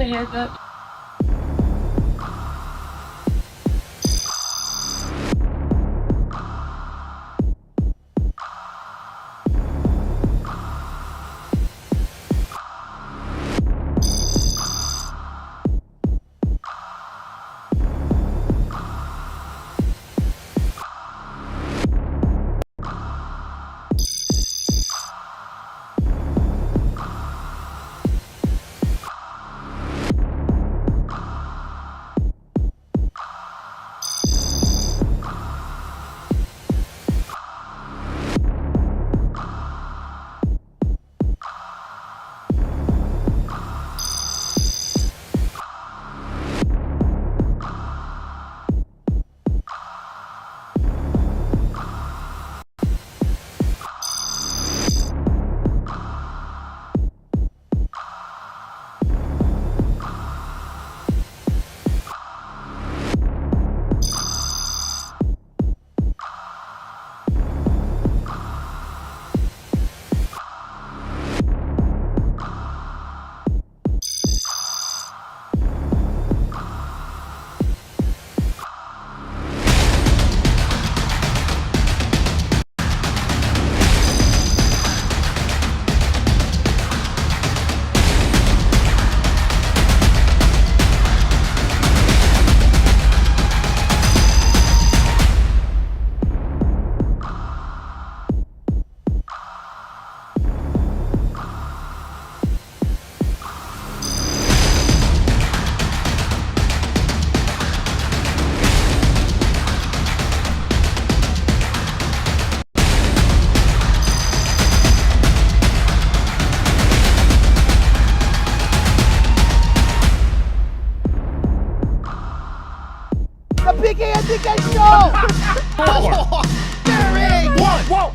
a heads up.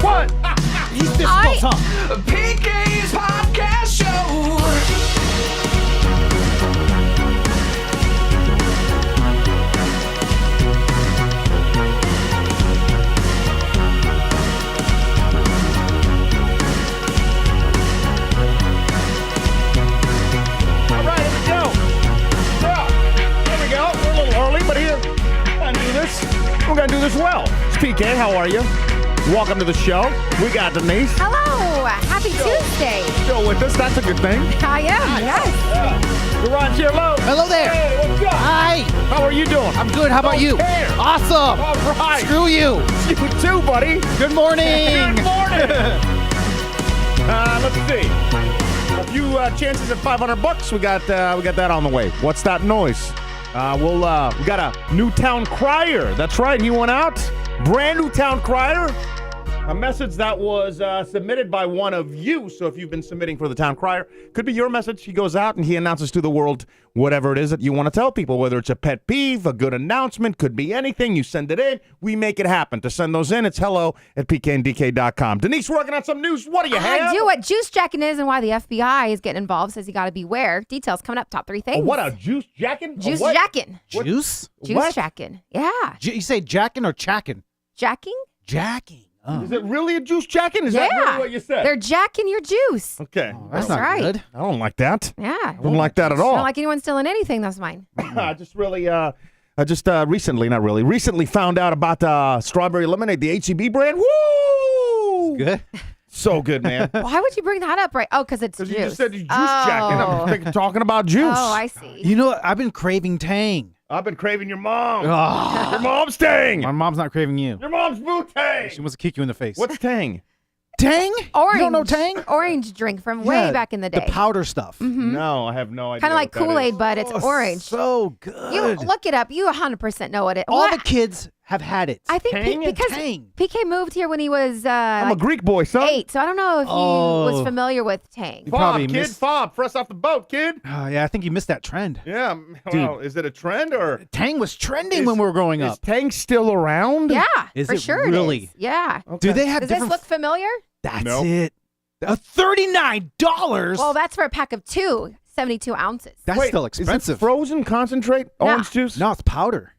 What? He's difficult, huh? PK's podcast show. All right, here we go. Yeah, there we go. We're a little early, but here, we're gonna do this. We're gonna do this well. It's PK. How are you? Welcome to the show. We got Denise. Hello. Happy Tuesday. Still with us. That's a good thing. I am, yes. Duryan, say hello. Hello there. Hey, what's up? Hi. How are you doing? I'm good. How about you? care. Awesome. All right. Screw you. You too, buddy. Good morning. Good morning. Let's see. A few chances at $500. We got that on the way. What's that noise? We got a new town crier. That's right. He went out. Brand new town crier. A message that was submitted by one of you. So if you've been submitting for the town crier, could be your message. He goes out and he announces to the world whatever it is that you want to tell people, whether it's a pet peeve, a good announcement, could be anything. You send it in. We make it happen. To send those in, it's hello@pkndk.com. Denise, working on some news. What do you have? I do what juice jacking is and why the FBI is getting involved. Says you got to beware. Details coming up. Top 3 things. Oh, what a juice jacking? Juice what? jacking. Juice? Juice What? jacking. Yeah. You say jacking or chacking? Jacking? Jacking. Oh. Is it really a juice jacking? Is that really what you said? They're jacking your juice. Okay. That's That's not right. good. I don't like that. Yeah. I don't like that at I all. don't like anyone stealing anything. That's mine. I just really, recently found out about strawberry lemonade, the HEB brand. Woo! Good. So good, man. Why would you bring that up? Right? Oh, because it's Because juice. you just said juice jacking. I'm talking about juice. Oh, I see. You know what? I've been craving Tang. I've been craving your mom. Oh. Your mom's Tang. My mom's not craving you. Your mom's boo Tang. She wants to kick you in the face. What's Tang? Tang? Orange. You don't know Tang? Orange drink from way Yeah, back in the day. The powder stuff. No, I have no idea. Kind of like what that Kool-Aid, is. but it's orange. So good. You look it up. You 100% know what it. All Well, the kids have had it. I think Tang? because Tang. PK moved here when he was I'm like a Greek boy, son. 8, so I don't know if he was Oh. familiar with Tang. You probably Fob, kid, missed- fob. Fresh off the boat, kid. Yeah, I think you missed that trend. Yeah. Dude. Well, is it a trend or Tang was trending when we were growing is up. Tang still around? Yeah, Is for it sure really? it is. Yeah. Do they have Does this different? look familiar? That's Nope. it. $39. Well, that's for a pack of 2, 72 ounces. That's Wait, still Is expensive. it frozen concentrate No. orange juice? No, it's powder.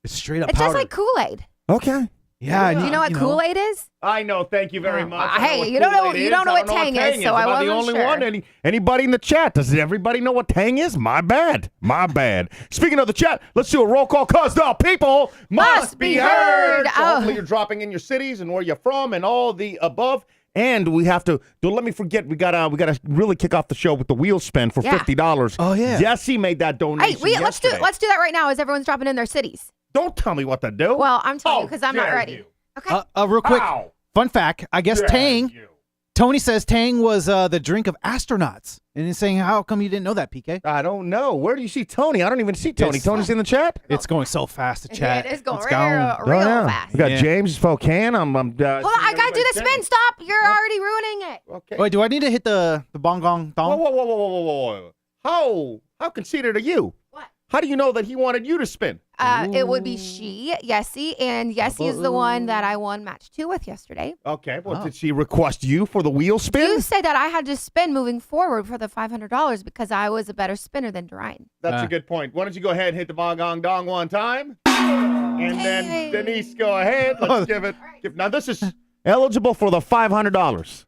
It's straight up It's powder. just like Kool-Aid. Okay. Yeah. and Do you know what Kool-Aid is? I know. Thank you very much. I know Hey, what you don't know. Kool-Aid You don't know I what Tang is, so Am I I wasn't the only sure. one? Anybody in the chat? Does everybody know what Tang is? My bad. My bad. Speaking of the chat, let's do a roll call because the people must be heard. So hopefully you're dropping in your cities and where you're from and all the above. And we have to. Don't let me forget. We gotta really kick off the show with the wheel spin for $50. Oh, yeah. Jesse made that donation. Hey, let's do yesterday. that right now as everyone's dropping in their cities. Don't tell me what to do. Well, I'm telling you because I'm not dare ready. you. Okay. Real quick, How fun fact. I guess dare Tang. you. Tony says Tang was the drink of astronauts, and he's saying, "How come you didn't know that, PK?" I don't know. Where do you see Tony? I don't even see Tony. It's- Tony's in the chat. It's going so fast to chat. It is going It's real Oh, fast. We got Yeah. James Spokane. Hold on, I gotta do the spin. Stop! You're already ruining it. Okay. Wait, do I need to hit the bong gong Whoa, dong? whoa. How conceited are you? What? How do you know that he wanted you to spin? It would be she, Yessie, and Yessie is the one that I won match 2 with yesterday. Okay. Well, Oh. did she request you for the wheel spin? You said that I had to spin moving forward for the $500 because I was a better spinner than Duryan. That's a good point. Why don't you go ahead and hit the bong gong dong one time? And then Hey. Denise, go ahead. Let's give it. Now, this is eligible for the $500.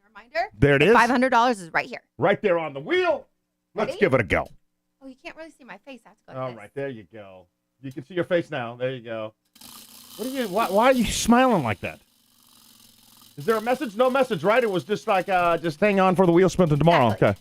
Reminder, There it is. $500 is right here. Right there on the wheel. Let's Ready? give it a go. Oh, you can't really see my face. That's good. All right, there you go. You can see your face now. There you go. What are you? Why are you smiling like that? Is there a message? No message, right? It was just like, just hang on for the wheel spin to tomorrow. Exactly. Okay.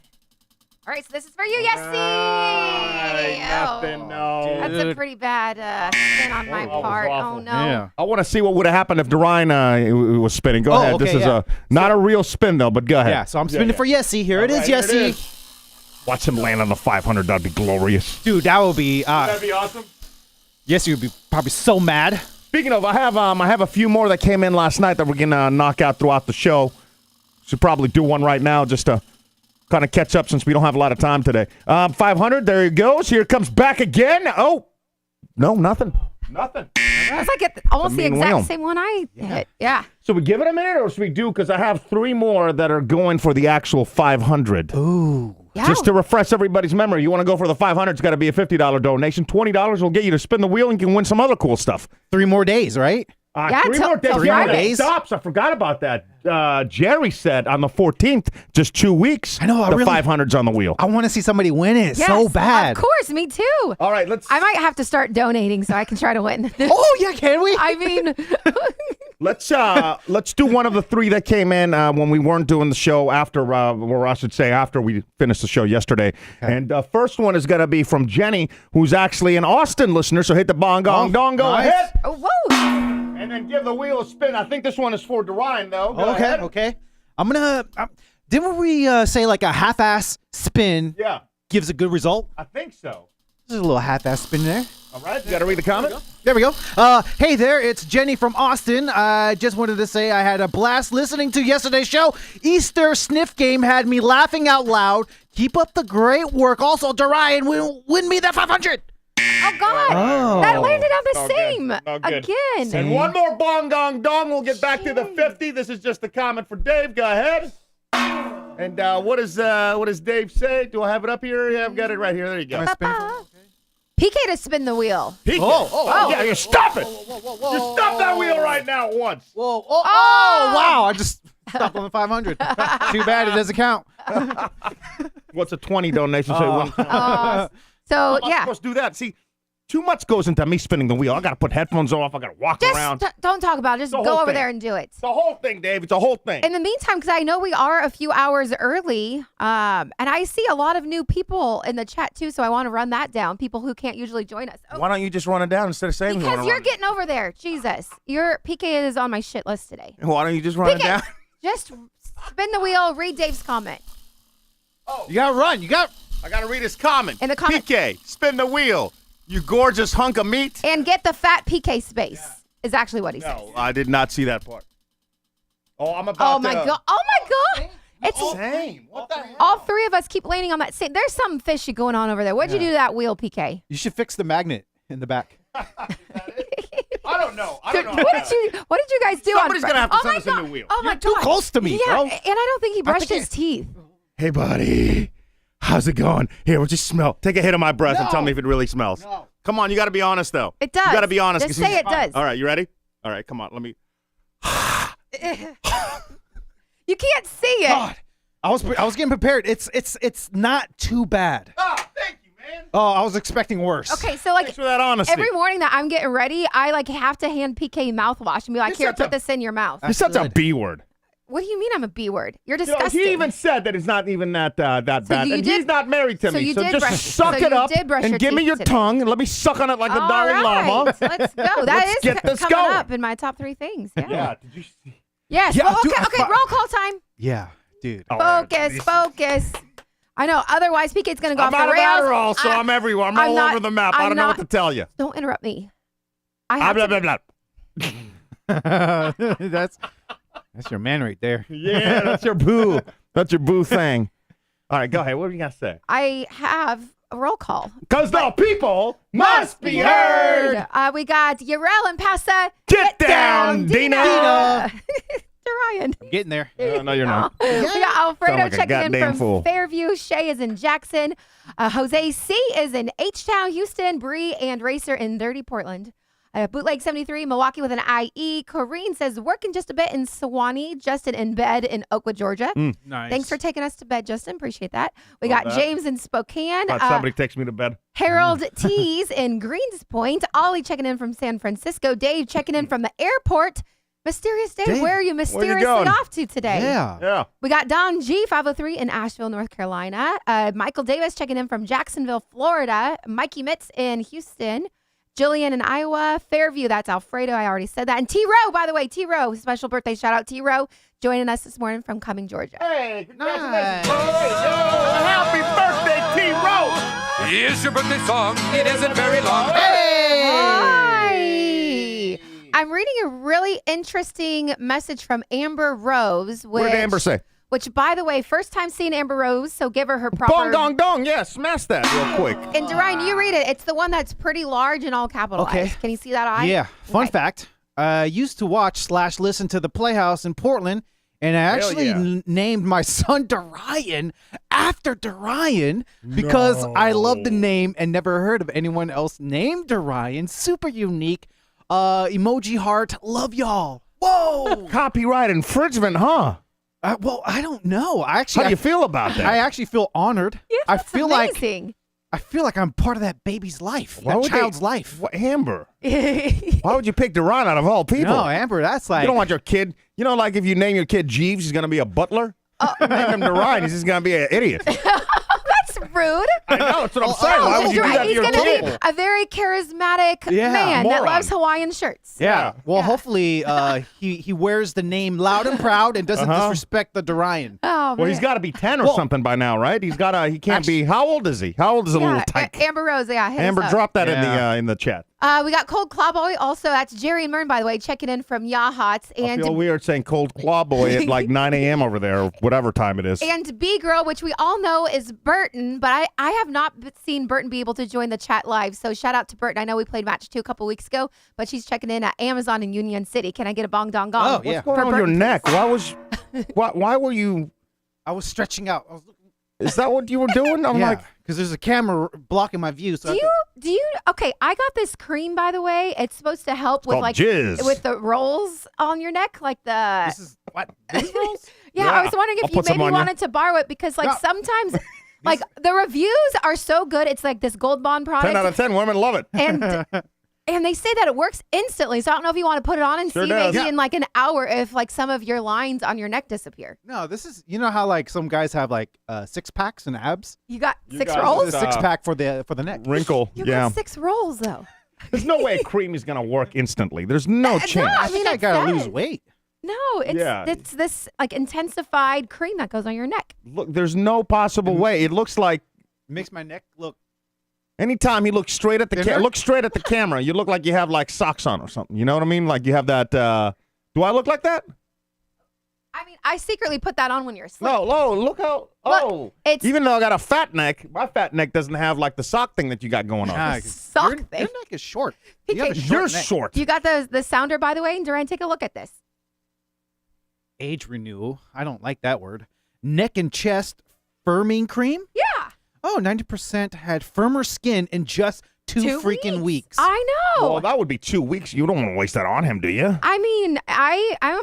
All right, so this is for you, Yessie. Nothing. No. That's a pretty bad spin on my that was part. awful. Oh, no. Yeah. I want to see what would have happened if Duryan was spinning. Go Oh, ahead. okay, This is yeah. not a real spin though, but go ahead. Yeah. So I'm spinning for Yessie. Here it is, All right, here Yessie. Watch him land on the 500. That'd be glorious. Dude, that would be. That'd be awesome. Yessie would be probably so mad. Speaking of, I have a few more that came in last night that we're gonna knock out throughout the show. Should probably do one right now just to kind of catch up since we don't have a lot of time today. 500, there it goes. Here it comes back again. Oh, no, nothing. Nothing. That's like almost the mean exact wheel. same one I hit. Yeah. So we give it a minute or should we do? Because I have 3 more that are going for the actual 500. Ooh. Yeah. Just to refresh everybody's memory, you want to go for the 500, it's got to be a $50 donation. $20 will get you to spin the wheel and you can win some other cool stuff. 3 more days, right? Yeah, 3 till- more days. till Three more Friday. days. Stops. I forgot about that. Jerry said on the 14th, just 2 weeks. I know, I the really- 500's on the wheel. I want to see somebody win it Yes, so bad. Of course, me too. All right, let's I might have to start donating so I can try to win. Oh yeah, can we? I mean, let's do one of the 3 that came in when we weren't doing the show after, or I should say after we finished the show yesterday. Okay. And first one is going to be from Jenny, who's actually an Austin listener. So hit the bong gong dong. Go nice. ahead. oh, whoa. And then give the wheel a spin. I think this one is for Duryan, though. Go Okay, ahead. okay. I'm gonna. Didn't we say like a half-ass spin Yeah, gives a good result? I think so. There's a little half-ass spin there. All right, you got to read the comment. There we go. Hey there, it's Jenny from Austin. I just wanted to say I had a blast listening to yesterday's show. Easter sniff game had me laughing out loud. Keep up the great work. Also, Duryan will win me that 500. Oh, God. Oh. That landed on the No good. same No good. again. And one more bong gong dong. We'll get back to the 50. This is just a comment for Dave. Go ahead. And what does Dave say? Do I have it up here? Yeah, I've got it right here. There you go. Can I spin for- PK to spin the wheel. PK. Oh. Yeah, you stop it. You stop that wheel right now at once. Whoa! Oh! Wow! I just stopped on the 500. Too bad it doesn't count. What's a 20 donation? So So, I'm not yeah. supposed to do that. See, too much goes into me spinning the wheel. I got to put headphones off. I got to walk around. Just don't talk about it. Just The go whole over thing. there and do it. It's the whole thing, Dave. It's a whole thing. In the meantime, because I know we are a few hours early, and I see a lot of new people in the chat too, so I want to run that down. People who can't usually join us. Oh, Why don't you just run it down instead of saying you because want you're to getting over there. Jesus. Your PK is on my shit list today. Why don't you just run it PK, down? just spin the wheel, read Dave's comment. You gotta run. You got. I got to read his comment. In the comment- PK, spin the wheel. You gorgeous hunk of meat. And get the fat PK space is actually what he says. No, I did not see that part. Oh, I'm about Oh my god. Oh my god. It's Same. What the hell? all 3 of us keep landing on that same. There's something fishy going on over there. What'd you do to that wheel, PK? You should fix the magnet in the back. I don't know. I don't know. What did you guys do Somebody's on gonna have to Oh send my us a God. new wheel. Oh my You're too god. close to me, yeah, bro. and I don't think he brushed his teeth. Hey, buddy. How's it going? Here, we'll just smell. Take a hit of my breath and tell me if it really smells. No. Come on, you got to be honest, though. It does. You got to be honest. Just 'cause say he's- it does. All right, you ready? All right, come on. Let me. You can't see it. God, I was getting prepared. It's not too bad. Oh, thank you, man. Oh, I was expecting worse. Okay, so like Thanks for that honesty. every morning that I'm getting ready, I like have to hand PK mouthwash and be like, You're "Here, such put a- this in your mouth." You're such a good. B word. What do you mean I'm a B word? You're You know, disgusting. he even said that it's not even that bad. you And did- he's not married to so me. you So did just brush- suck so it you up did brush and your give me teeth your today. tongue and let me suck on it like the All Dalai Lama. right, let's go. That Let's is get this coming going. up in my top 3 things. Yeah. Yeah. Did you see? Yes. Yeah, well, dude, okay. I Okay. thought- Roll call time. Yeah, dude. Oh, Focus. this- Focus. I know. Otherwise, PK's gonna go I'm off out the of rails. Adderall, so I'm everywhere. I'm all not- over the map. I I'm don't know not- what to tell you. Don't interrupt me. I Blah, have blah, to. blah, blah. That's your man right there. Yeah, that's your boo. That's your boo thing. All right, go ahead. What do you got to say? I have a roll call. Because the people must be heard. We got Yarel and Pasa. Get down, Dina. Ryan. I'm getting there. No, you're not. We got Alfredo Sound like a checking in goddamn from fool. Fairview. Shay is in Jackson. Jose C is in H-Town, Houston. Bree and Racer in Dirty Portland. Bootleg 73, Milwaukee with an IE. Corrine says, working just a bit in Sewanee. Justin in bed in Oakwood, Georgia. Nice. Thanks for taking us to bed, Justin. Appreciate that. We Love got that. James in Spokane. Thought somebody takes me to bed. Harold Tees in Greenspoint. Ollie checking in from San Francisco. Dave checking in from the airport. Mysterious Dave, Dave, where are you mysteriously going? off to today? Yeah. Yeah. We got Don G, 503 in Asheville, North Carolina. Michael Davis checking in from Jacksonville, Florida. Mikey Mitz in Houston. Jillian in Iowa. Fairview, that's Alfredo. I already said that. And T-Row, by the way, T-Row, special birthday shout out T-Row, joining us this morning from Cumming, Georgia. Hey, congratulations. Nice. Happy birthday, T-Rose. Here's your birthday song. It isn't very long. Hi. I'm reading a really interesting message from Amber Rose. What did Amber say? Which, by the way, first time seeing Amber Rose, so give her proper. Bong, dong, dong. Yeah, smash that real quick. And Duryan, you read it. It's the one that's pretty large and all capitalized. Okay. Can you see that eye? Yeah. Fun Okay. fact. Used to watch / listen to the Playhouse in Portland, and I actually yeah. named my son Duryan after Duryan because I love the name and never heard of anyone else named Duryan. Super unique. Emoji heart. Love y'all. Whoa. Copyright infringement, huh? Well, I don't know. How do you feel about that? I actually feel honored. Yeah, I that's feel amazing. I feel like I'm part of that baby's life, Why that would they- child's life. What, Amber? Like. Why would you pick Duryan out of all people? No, Amber, that's like You don't want your kid, like if you name your kid Jeeves, he's going to be a butler? Name him Duryan, he's just going to be an idiot. That's rude. I know, that's what I'm saying. Why would you do that to He's your going to kid? be a very charismatic Yeah, man that moron. loves Hawaiian shirts. Yeah. Well, Yeah. hopefully he wears the name loud and proud and doesn't disrespect the Duryan. Oh, Well, he's man. got to be 10 or something by now, right? He can't be, how old is he? How old is a little tyke? Amber Rose, yeah. hit us Amber, up. drop that Yeah. in the chat. We got Cold Clawboy. Also, that's Jerry and Mern, by the way, checking in from Yahots. I And feel weird saying cold claw boy at like 9 a.m. over there, or whatever time it is. And B Girl, which we all know is Burton, but I have not seen Burton be able to join the chat live. So shout out to Burton. I know we played match 2 a couple weeks ago, but she's checking in at Amazon in Union City. Can I get a bong dong gong? Oh, yeah. What's going on with your Burton, neck? Why were you, I was stretching out. I was looking. is that what you were doing? I'm like, because there's a camera blocking my view. So Do you? Okay, I got this cream, by the way. It's supposed to help with called like jizz. with the rolls on your neck, like the. this is what? These rolls? Yeah, Yeah, I was wondering I'll if you put some maybe on you. wanted to borrow it because like No. sometimes. Like the reviews are so good. It's like this Gold Bond 10 out product, of 10 women love it. and they say that it works instantly. So I don't know if you want to put it on and Sure see does. maybe Yeah. in like an hour if like some of your lines on your neck disappear. No, this is how like some guys have like 6 packs and abs. You got You 6 guys rolls. This is a 6 pack for the neck. Wrinkle. You yeah. got 6 rolls though. There's no way cream is going to work instantly. There's no chance. I think I it gotta says. lose weight. No, Yeah. it's this like intensified cream that goes on your neck. Look, there's no possible way. It looks like Makes my neck look. anytime you look straight at the Thinner? look straight at the camera, you look like you have like socks on or something. You know what I mean? Like you have that. Do I look like that? I mean, I secretly put that on when you're asleep. No, look how. Look, it's- even though I got a fat neck, my fat neck doesn't have like the sock thing that you got going on. Nah, sock your thing. neck is short. PK, You have a short You're neck. short. You got the sounder, by the way, and Duryan, take a look at this. Age renewal. I don't like that word. Neck and chest firming cream. Yeah. Oh, 90% had firmer skin in just 2 freaking weeks. I know. Well, that would be 2 weeks. You don't want to waste that on him, do you? I mean,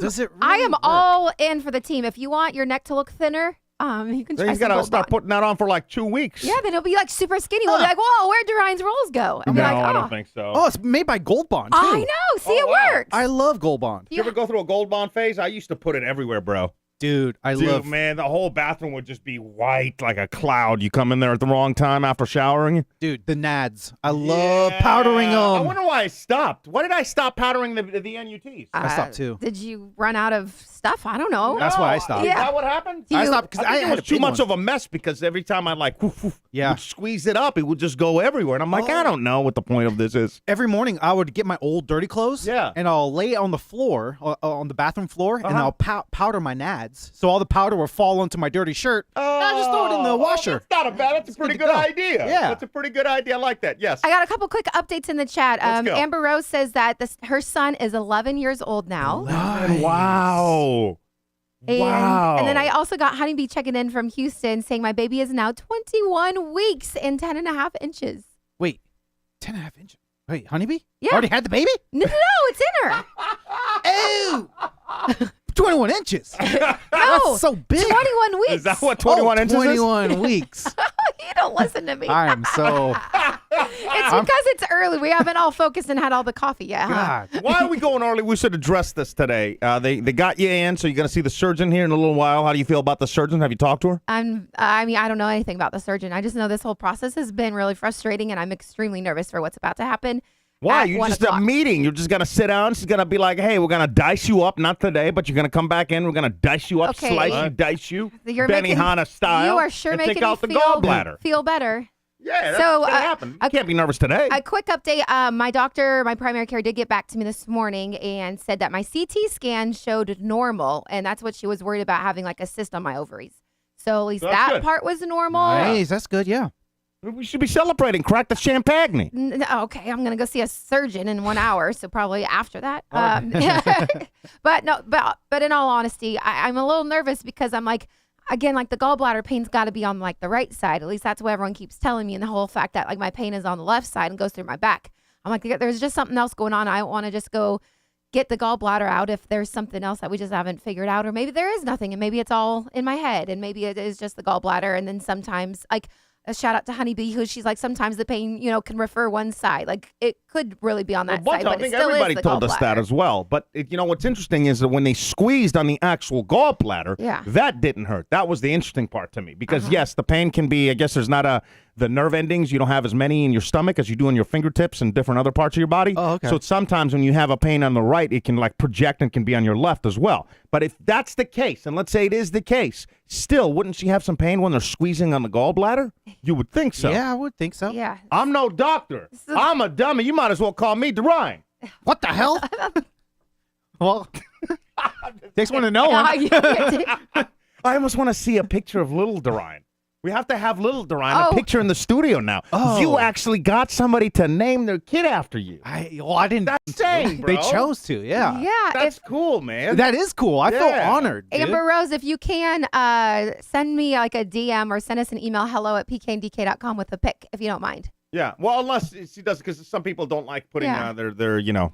Does it I really am work? all in for the team. If you want your neck to look thinner, you can Then try he's some got to Gold start Bond. putting that on for like 2 weeks. Yeah, then he'll be like super skinny. We'll be like, whoa, where'd Duryan's rolls go? And No, be like, I oh. don't think so. Oh, it's made by Gold Bond, too. I know. See, it wow. works. I love Gold Bond. You ever go through a Gold Bond phase? I used to put it everywhere, bro. Dude, I love... Man, the whole bathroom would just be white like a cloud. You come in there at the wrong time after showering. Dude, the nads. I love powdering them. I wonder why I stopped. Why did I stop powdering the NUTs? I stopped, too. Did you run out of stuff? I don't know. That's why I stopped. Is Yeah. that what happened? I stopped because I I think it had was too much of a mess because every time I would squeeze it up, it would just go everywhere. And I'm like, I don't know what the point of this is. Every morning, I would get my old dirty clothes, and I'll lay it on the floor, on the bathroom floor, and I'll powder my nads. So all the powder will fall onto my dirty shirt, and I'll just throw it in the washer. That's not a bad. That's a pretty good idea. Yeah. That's a pretty good idea. I like that. Yes. I got a couple quick updates in the chat. Let's go. Amber Rose says that her son is 11 years old now. Wow. And then I also got Honeybee checking in from Houston saying my baby is now 21 weeks and 10 and a half inches. Wait, 10 and a half inches. Wait, honeybee? Yeah. Already had the baby? No, it's in her. Oh! 21 inches. No, That's so big. 21 weeks. Is that what 21 inches is? 21 weeks. You don't listen to me. I am so... It's because it's early. We haven't all focused and had all the coffee yet, huh? God. Why are we going early? We should address this today. They got you in, so you're going to see the surgeon here in a little while. How do you feel about the surgeon? Have you talked to her? I mean, I don't know anything about the surgeon. I just know this whole process has been really frustrating, and I'm extremely nervous for what's about to happen. Why? at You 1 just o'clock. a meeting. You're just going to sit down. She's going to be like, hey, we're going to dice you up. Not today, but you're going to come back in. We're going to dice you up, Okay. slice you, dice you, You're Benihana style. You are sure and making take out me the feel, gallbladder. feel better. Yeah, that's So, going to happen. You can't be nervous today. A quick update. My doctor, my primary care, did get back to me this morning and said that my CT scan showed normal, and that's what she was worried about, having like a cyst on my ovaries. So at least That's that good. part was normal. Nice. That's good, yeah. We should be celebrating. Crack the champagne. Okay, I'm gonna go see a surgeon in 1 hour, so probably after that. But in all honesty, I'm a little nervous because I'm like, again, like the gallbladder pain's got to be on like the right side. At least that's what everyone keeps telling me. And the whole fact that like my pain is on the left side and goes through my back. I'm like, there's just something else going on. I don't want to just go get the gallbladder out if there's something else that we just haven't figured out, or maybe there is nothing and maybe it's all in my head and maybe it is just the gallbladder. And then sometimes like a shout out to Honeybee, who she's like, sometimes the pain, can refer one side. Like it could really be on that side, I but it think still everybody is the told us that gallbladder. as well. But what's interesting is that when they squeezed on the actual gallbladder, Yeah. that didn't hurt. That was the interesting part to me because yes, the pain can be. I guess there's not the nerve endings. You don't have as many in your stomach as you do in your fingertips and different other parts of your body. Oh, okay. So sometimes when you have a pain on the right, it can like project and can be on your left as well. But if that's the case, and let's say it is the case, still, wouldn't she have some pain when they're squeezing on the gallbladder? You would think so. Yeah, I would think so. Yeah. I'm no doctor. I'm a dummy. You might as well call me Duryan. What the hell? Well, takes one to know Yeah, one. you did. I almost want to see a picture of little Duryan. We have to have little Duryan Oh. a picture in the studio now. Oh. You actually got somebody to name their kid after you. I didn't. That's saying, They bro. chose to, yeah. Yeah. That's cool, man. That is cool. I feel Yeah. honored, dude. Amber Rose, if you can, send me like a DM or send us an email, hello@pkndk.com with a pic, if you don't mind. Yeah. Well, unless she does, because some people don't like putting Yeah. their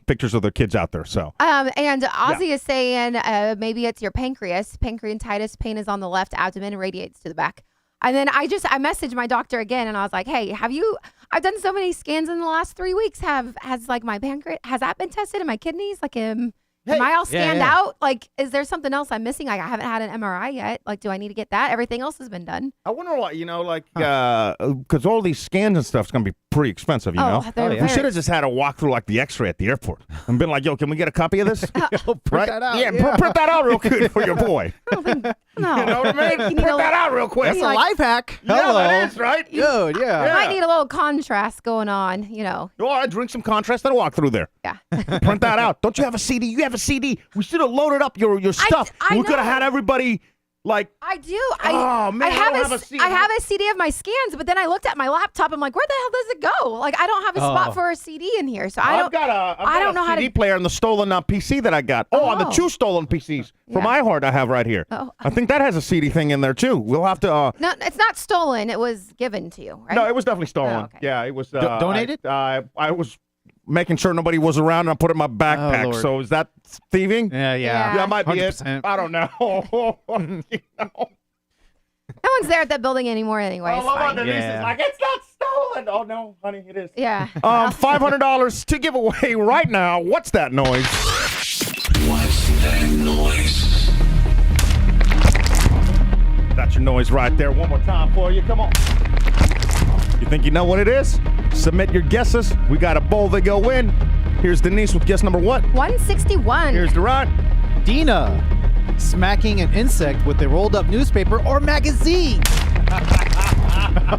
pictures of their kids out there. So And Ozzy is saying maybe it's your pancreas. Pancreatitis pain is on the left abdomen and radiates to the back. And then I messaged my doctor again and I was like, hey, I've done so many scans in the last 3 weeks. Has like my pancreas, has that been tested in my kidneys? Like, am I all scanned yeah. out? Like, is there something else I'm missing? Like, I haven't had an MRI yet. Like, do I need to get that? Everything else has been done. I wonder what, because all these scans and stuff's going to be pretty expensive, you know? they're yeah. We very- should have just had a walk through like the x-ray at the airport and been like, yo, can we get a copy of this? Print that out. Yeah, print that out real quick for your boy. I don't think, no. You know what I mean? You need Print a- that out real quick. That's a life hack. Yeah, Hello. that is, right? Good, yeah. You might need a little contrast going on, All right, drink some contrast and walk through there. Yeah. Print that out. Don't you have a CD? You have a CD. We should have loaded up your stuff. I We could have know. had everybody Like, I do. Oh, man, I don't have a CD. I have a CD of my scans, but then I looked at my laptop. I'm like, where the hell does it go? Like, I don't have a spot for a CD in here, so I don't. I don't know how CD player on the stolen PC that I got. On the 2 stolen PCs from iHeart I have right here. Oh. I think that has a CD thing in there too. We'll have to. No, it's not stolen. It was given to you, right? No, it was definitely stolen. Oh, okay. Yeah, it was donated. I was making sure nobody was around, and I put it in my backpack. Lord. So is that thieving? Yeah. That might be 100%. it. I don't know. You know? No one's there at that building anymore anyway. I It's love how fine. Denise is like, it's not stolen. Oh no, honey, it is. Yeah. $500 to give away right now. What's that noise? What's that noise? That's your noise right there. One more time for you. Come on. You think you know what it is? Submit your guesses. We got a bowl that go in. Here's Denise with guess number what? 161. Here's Duryan. Dina smacking an insect with a rolled up newspaper or magazine. A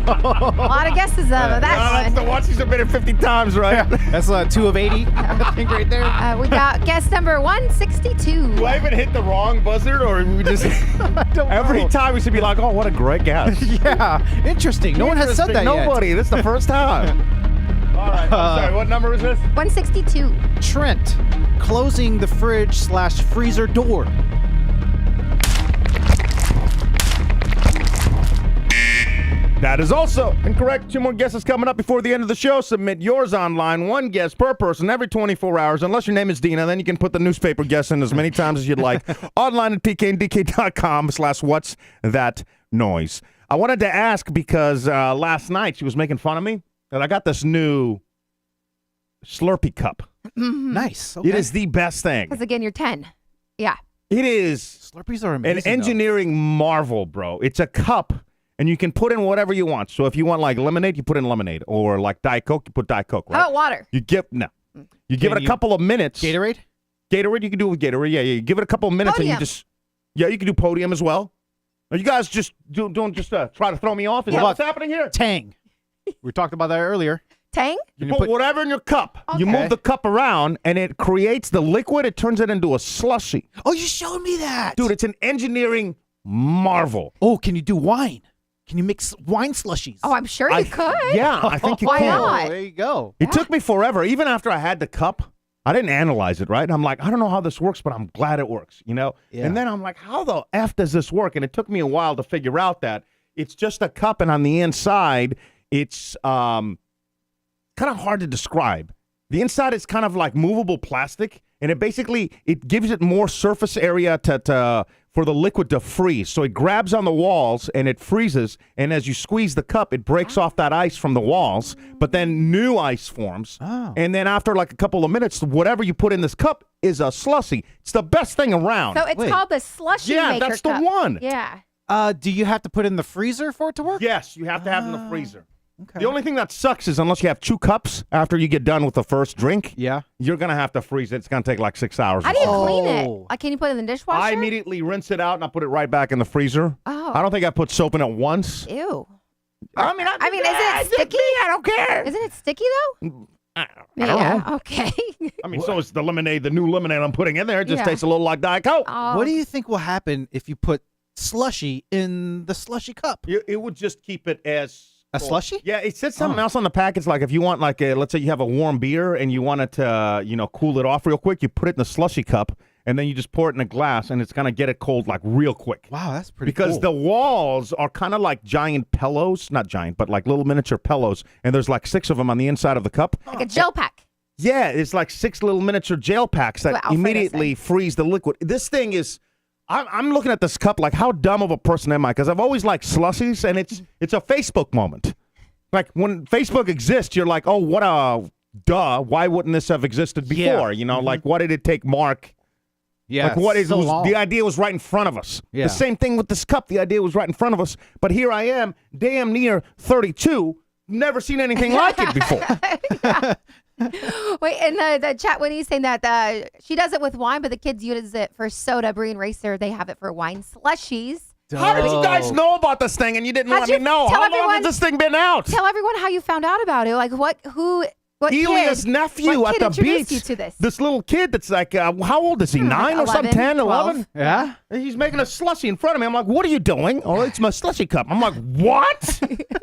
lot of guesses of that That's one. the one she submitted 50 times, right? That's 2 of 80, I think, right there. We got guess number 162. Do I even hit the wrong buzzer, or we just every time we should be like, "Oh, what a great guess." Yeah, interesting. No one has said that Nobody. This is the first time. All right. I'm sorry. What number is this? 162. yet. Trent closing the fridge/freezer door. That is also incorrect. 2 more guesses coming up before the end of the show. Submit yours online. 1 guess per person every 24 hours. Unless your name is Dina, then you can put the newspaper guess in as many times as you'd like. Online at pkndk.com/what's that noise. I wanted to ask because last night she was making fun of me that I got this new Slurpee cup. Nice. Okay. It is the best thing. Because again, you're 10. Yeah. It is Slurpees are an amazing. engineering marvel, bro. It's a cup. And you can put in whatever you want. So if you want like lemonade, you put in lemonade, or like Diet Coke, you put Diet Coke. Right? How about water? You give it a couple of minutes. Gatorade? Gatorade, you can do it with Gatorade. Yeah. You give it a couple of minutes, Podium. and you just you can do Podium as well. Are you guys just don't just try to throw me off? Is that what's happening here? Tang. We talked about that earlier. Tang? You put whatever in your cup. You Okay. move the cup around, and it creates the liquid. It turns it into a slushy. Oh, you showed me that. Dude, it's an engineering marvel. Oh, can you do wine? Can you mix wine slushies? Oh, I'm sure you could. Yeah, I think you Why can. not? Oh, there you go. It took me forever. Even after I had the cup, I didn't analyze it, right? I'm like, I don't know how this works, but I'm glad it works, you know? Yeah. And then I'm like, how the F does this work? And it took me a while to figure out that it's just a cup, and on the inside, it's kind of hard to describe. The inside is kind of like movable plastic, and it gives it more surface area for the liquid to freeze. So it grabs on the walls and it freezes, and as you squeeze the cup, it breaks off that ice from the walls, but then new ice forms. Oh. And then after like a couple of minutes, whatever you put in this cup is a slushy. It's the best thing around. So it's called the Slushy Yeah, maker that's the cup. one. Yeah. Do you have to put it in the freezer for it to work? Yes, you have to have it in the freezer. Okay. The only thing that sucks is unless you have 2 cups after you get done with the first drink, Yeah. you're going to have to freeze it. It's going to take like 6 hours. How or do you so. clean it? Oh. Like, can you put it in the dishwasher? I immediately rinse it out and I put it right back in the freezer. Oh. I don't think I put soap in it once. Ew. I mean, isn't it sticky? I don't care. Isn't it sticky though? I don't know. Okay. I mean, so is the lemonade, the new lemonade I'm putting in there. It just Yeah. tastes a little like Diet Coke. What do you think will happen if you put slushy in the slushy cup? It would just keep it as... A slushy? Yeah, it said something else on the package. Like if you want, like, let's say you have a warm beer and you want it to, cool it off real quick, you put it in the slushy cup and then you just pour it in a glass and it's going to get it cold, like, real quick. Wow, that's pretty Because cool. the walls are kind of like giant pillows. Not giant, but like little miniature pillows. And there's like 6 of them on the inside of the cup. Like a gel pack. Yeah, it's like 6 little miniature gel packs that That's what Alfredo immediately freeze the liquid. This thing is... I'm looking at this cup like, how dumb of a person am I? Because I've always liked slushies, and it's a Facebook moment. Like, when Facebook exists, you're like, oh, what a duh. Why wouldn't this have existed before? Yeah. Like, what did it take Mark? Yeah. Like, what is so long. the idea was right in front of us. Yeah. The same thing with this cup. The idea was right in front of us. But here I am, damn near 32, never seen anything like it before. Wait, in the chat, when he's saying that she does it with wine, but the kids use it for soda. Brie and Racer, they have it for wine slushies. How did you guys know about this thing and you didn't How'd let you me know? tell How long everyone- has this thing been out? Tell everyone how you found out about it. Like, who What Elia's kid? nephew What at kid the introduced beach. you to this? This little kid that's like, how old is he? 9 or 11, something? 10, 12. 11? Yeah. And he's making a slushy in front of me. I'm like, what are you doing? Oh, it's my slushy cup. I'm like, what?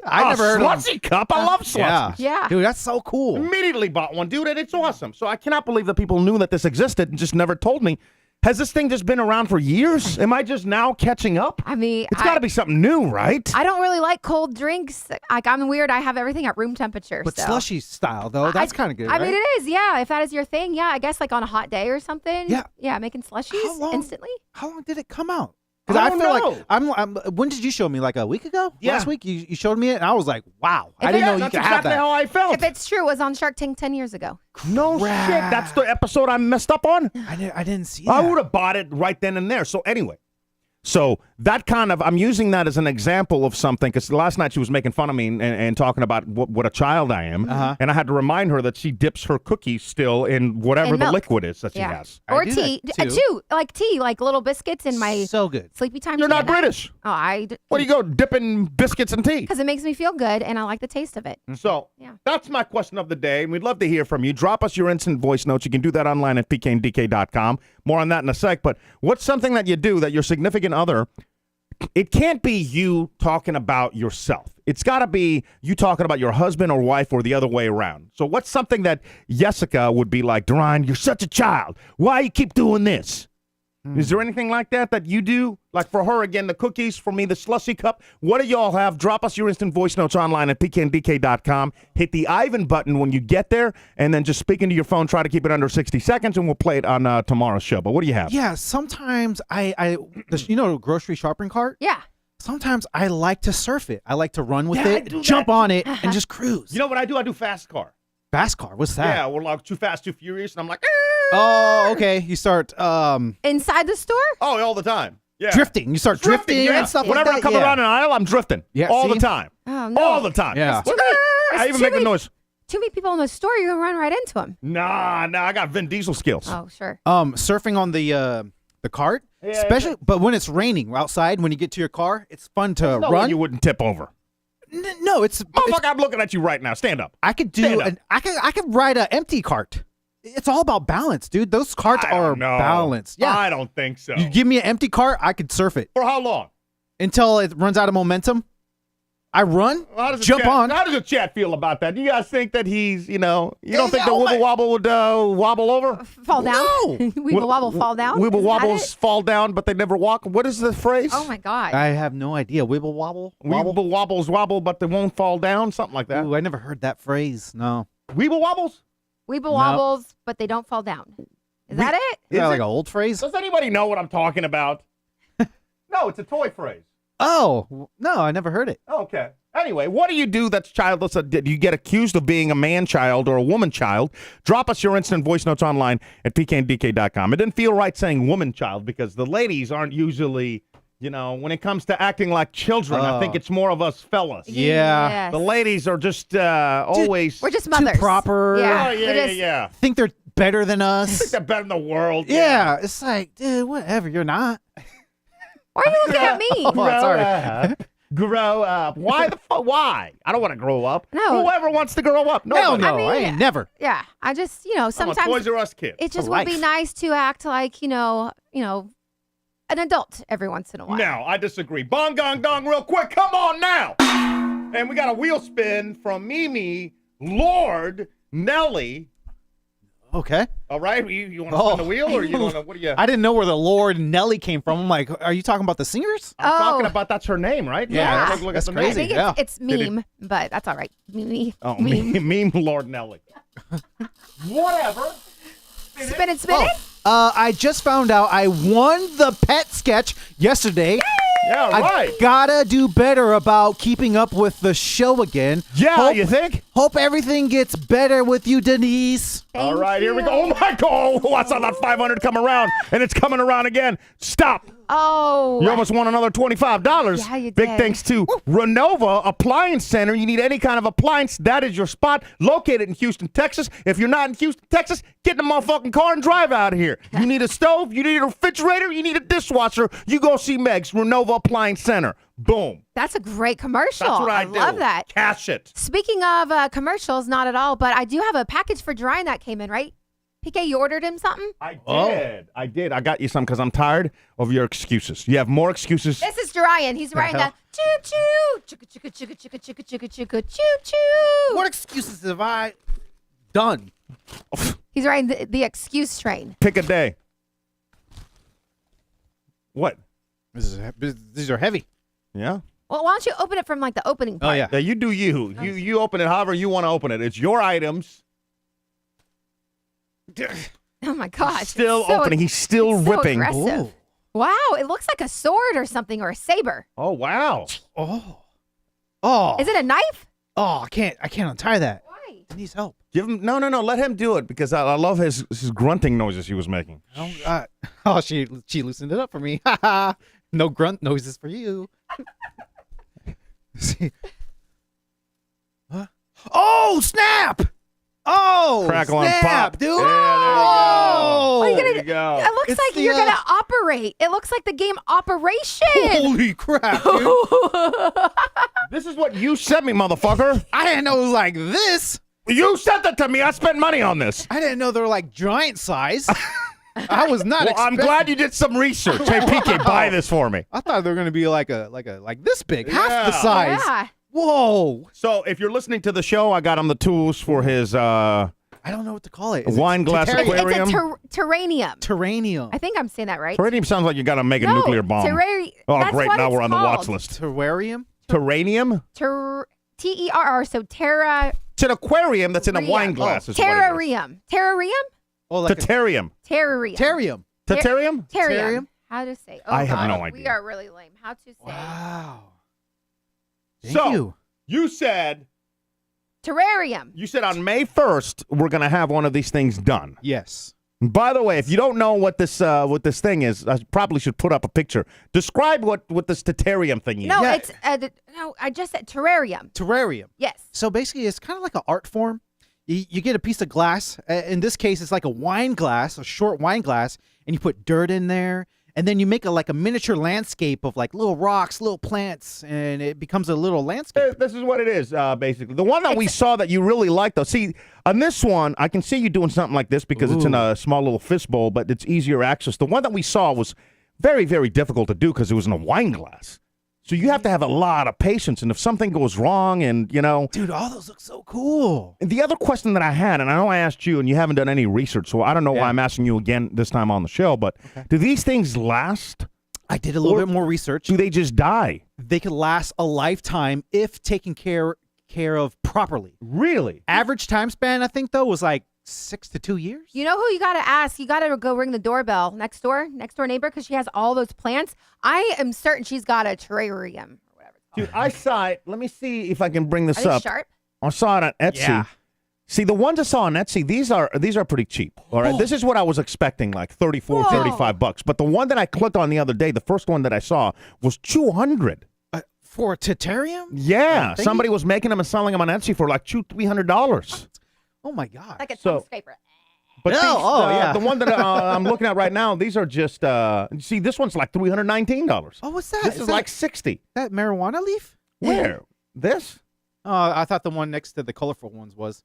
I never heard of them. slushy cup? I love slushies. Yeah. Dude, that's so cool. Immediately bought one, dude, and it's awesome. So I cannot believe that people knew that this existed and just never told me. Has this thing just been around for years? Am I just now catching up? I mean, It's got to be something new, right? I don't really like cold drinks. Like, I'm weird. I have everything at room temperature. But so. slushy style, though, that's kind of good, I mean, right? it is. Yeah. If that is your thing, yeah. I guess like on a hot day or something. Yeah. Yeah. Making slushies How long? instantly. How long did it come out? Because I I don't feel know. like I'm. When did you show me? Like a week ago? Yeah. Last week you showed me it, and I was like, wow. I If didn't it- know you That's could exactly have that. how I felt. If it's true, it was on Shark Tank 10 years ago. No shit. That's the episode I messed up on. I didn't see that. I would have bought it right then and there. So anyway, so that kind of, I'm using that as an example of something, because last night she was making fun of me and talking about what a child I am. And I had to remind her that she dips her cookies still in whatever In the milk. liquid is that she Yeah. has. I Or do tea. that, too. Tea, like little biscuits in my So good. sleepy time. You're not British. Oh, What do you go dipping biscuits in tea? because it makes me feel good and I like the taste of it. So Yeah. that's my question of the day, and we'd love to hear from you. Drop us your instant voice notes. You can do that online at pkndk.com. More on that in a sec. But what's something that you do that your significant other, it can't be you talking about yourself. It's got to be you talking about your husband or wife or the other way around. So what's something that Jessica would be like, Duryan, you're such a child. Why you keep doing this? Is there anything like that you do? Like for her, again, the cookies, for me, the slushy cup. What do y'all have? Drop us your instant voice notes online at pkndk.com. Hit the Ivan button when you get there, and then just speak into your phone. Try to keep it under 60 seconds, and we'll play it on tomorrow's show. But what do you have? Yeah, sometimes the grocery shopping cart? Yeah. Sometimes I like to surf it. I like to run with Yeah, I it, do jump that. on it, and just cruise. You know what I do? I do fast car. Fast car, what's that? Yeah, we're like Too Fast, Too Furious, and I'm like, Oh, okay. You start Inside the store? oh, all the time. Yeah. drifting. You start drifting yeah. and stuff Whenever like I that. come around an aisle, I'm drifting. Yeah, all see? the time. Oh, no. All the time. Yeah. Too many- I even too make the many- noise. Too many people in the store, you're going to run right into them. Nah, I got Vin Diesel skills. Oh, sure. Surfing on the cart, Yeah, especially, but when it's raining outside, when you get to your car, it's fun to No way run. you wouldn't tip over. No, it's Motherfucker, I'm looking at you right now. Stand up. I could Stand do up. I could ride an empty cart. It's all about balance, dude. Those carts I don't are know. balanced. Yeah. I don't think so. You give me an empty cart, I could surf it For how long? until it runs out of momentum. I run, How does the jump chat, on. How does the chat feel about that? Do you guys think that he's, you don't Yeah, think the oh my- Wibble Wobble would wobble over? Fall down? No. Weeble wobble, fall down? Wibble Is that Wobbles it? fall down, but they never walk. What is the phrase? Oh, my God. I have no idea. Wibble wobble. Weeble Wobbles wobble, but they won't fall down. Something like that. Ooh, I never heard that phrase. No. Weeble Wobbles? Weeble wobbles, but they don't fall down. Is that it? Is that Is like it? an old phrase? Does anybody know what I'm talking about? No, it's a toy phrase. Oh, no, I never heard it. Okay. Anyway, what do you do that's childless? Did you get accused of being a man-child or a woman-child? Drop us your instant voice notes online at pkndk.com. It didn't feel right saying woman-child because the ladies aren't usually, when it comes to acting like children, I think it's more of us fellas. Yeah. Yes. The ladies are just always... We're just mothers. proper. Yeah. Oh, yeah, we're yeah, just- yeah. Think they're better than I think us. they're better in the world. Yeah, it's like, dude, whatever. You're not. Why are you looking at me? Oh, sorry. Grow up. Why the fuck? Why? I don't want to grow up. No. Whoever wants to grow up. Hell Nobody. no, I mean- ain't never. Yeah. I just, I'm a sometimes Toys R Us kid. it just For would be life. nice to act like, an adult every once in a while. No, I disagree. Bong gong dong real quick. Come on now. And we got a wheel spin from Mimi, Lord, Nelly. Okay. All right. You want to spin the wheel or you want to, what do you? I didn't know where the Lord Nelly came from. I'm like, are you talking about the singers? I'm talking Oh. about that's her name, right? Yeah, Look that's at the I crazy. name. think Yeah. it's meme, but that's all right. Meme. Oh, meme. meme Lord Nelly. Whatever. Spin it, spin it. I just found out I won the pet sketch yesterday. Yeah, right. I gotta do better about keeping up with the show again. Yeah, you think? Hope everything gets better with you, Denise. All right, here we go. Oh my God! Oh, I saw that 500 come around, and it's coming around again. Stop! Oh. You almost won another $25. Yeah, you Big did. thanks to Renova Appliance Center. You need any kind of appliance, that is your spot. Located in Houston, Texas. If you're not in Houston, Texas, get in the motherfucking car and drive out of here. You need a stove, you need a refrigerator, you need a dishwasher, you go see Meg's Renova Appliance Center. Boom. That's a great commercial. That's what I do. love that. Cash it. Speaking of commercials, not at all, but I do have a package for Duryan that came in, right? PK, you ordered him something? I did. I did. I got you some because I'm tired of your excuses. You have more excuses. This is Duryan. He's writing that choo-choo, chicka, chicka, chicka, chicka, chicka, chicka, chicka, choo-choo. What excuses have I done? He's writing the excuse train. Pick a day. What? These are heavy. Yeah? Well, why don't you open it from like the opening part? Oh, yeah. Yeah, you do you. You open it however you want to open it. It's your items. Oh my gosh. Still it's so- opening. He's still it's so ripping. aggressive. Ooh. Wow, it looks like a sword or something or a saber. Oh, wow. Oh. Is it a knife? Oh, I can't untie that. Why? It needs help. Give him no. Let him do it because I love his grunting noises he was making. She loosened it up for me. No grunt noises for you. See. Huh? Oh, snap! Oh, Crackle and snap, pop. dude! Yeah, there you go. Oh, What are you There gonna you do? go. It looks It's like the, you're gonna operate. It looks like the game Operation. holy crap, dude! This is what you sent me, motherfucker. I didn't know it was like this. You sent it to me. I spent money on this. I didn't know they were like giant size. I was not. Well, I'm glad you did some research. Hey, PK, buy this for me. I thought they were gonna be like this big, half Yeah. the size. Yeah. Whoa! So if you're listening to the show, I got him the tools for his I don't know what to call it. Is wine it glass terrarium? aquarium. It's a terranium. Terrarium. I think I'm saying that right. Terrarium sounds like you got to make a No, nuclear bomb. Oh, that's great. what Now it's we're on the watch called. list. Terrarium. Terrarium? Terror. So It's an aquarium that's in a Terrarium. wine glass. is what it is. Terrarium. Terrarium? Oh, like a Terrarium. Terrarium. terrarium. Terrarium? Terrarium. How to say? Oh, I have God. no We idea. are really lame. How to say? Wow. Thank So, you. you said Terrarium. on May 1st we're going to have one of these things done. Yes. And by the way, if you don't know what this thing is, I probably should put up a picture. Describe what this terrarium thing is. No, Yeah. it's no. I just said terrarium. Terrarium. Yes. So basically, it's kind of like an art form. You get a piece of glass. In this case, it's like a wine glass, a short wine glass, and you put dirt in there, and then you make a miniature landscape of like little rocks, little plants, and it becomes a little landscape. This is what it is, basically. The one that we saw that you really liked, though. See, on this one, I can see you doing something like this because it's in a small little fistbowl, but it's easier access. The one that we saw was very, very difficult to do because it was in a wine glass. So you have to have a lot of patience, and if something goes wrong, and Dude, all those look so cool. And the other question that I had, and I know I asked you, and you haven't done any research, so I don't know why Yeah. I'm asking you again this time on the show, but do these things last? I did a little Or bit more research. Do they just die? They could last a lifetime if taken care of properly. Really? Average time span, I think, though, was like 6 to 2 years. You know who you got to ask? You got to go ring the doorbell next door neighbor, because she has all those plants. I am certain she's got a terrarium or whatever. Dude, I saw it. Let me see if I can bring this Are they up. sharp? I saw it on Etsy. Yeah. See, the ones I saw on Etsy, these are pretty cheap. All right. This is what I was expecting, like 34, Whoa. 35 bucks. But the one that I clicked on the other day, the first one that I saw was 200. For a terrarium? Yeah. Thank Somebody was making them and selling them on Etsy for like $200-$300. Oh, my God. Like a So- tongue scraper. But Oh, these, yeah. the one that I'm looking at right now, these are just, see, this one's like $319. Oh, what's that? This is that, like 60. that marijuana leaf? Where? This? Oh, I thought the one next to the colorful ones was.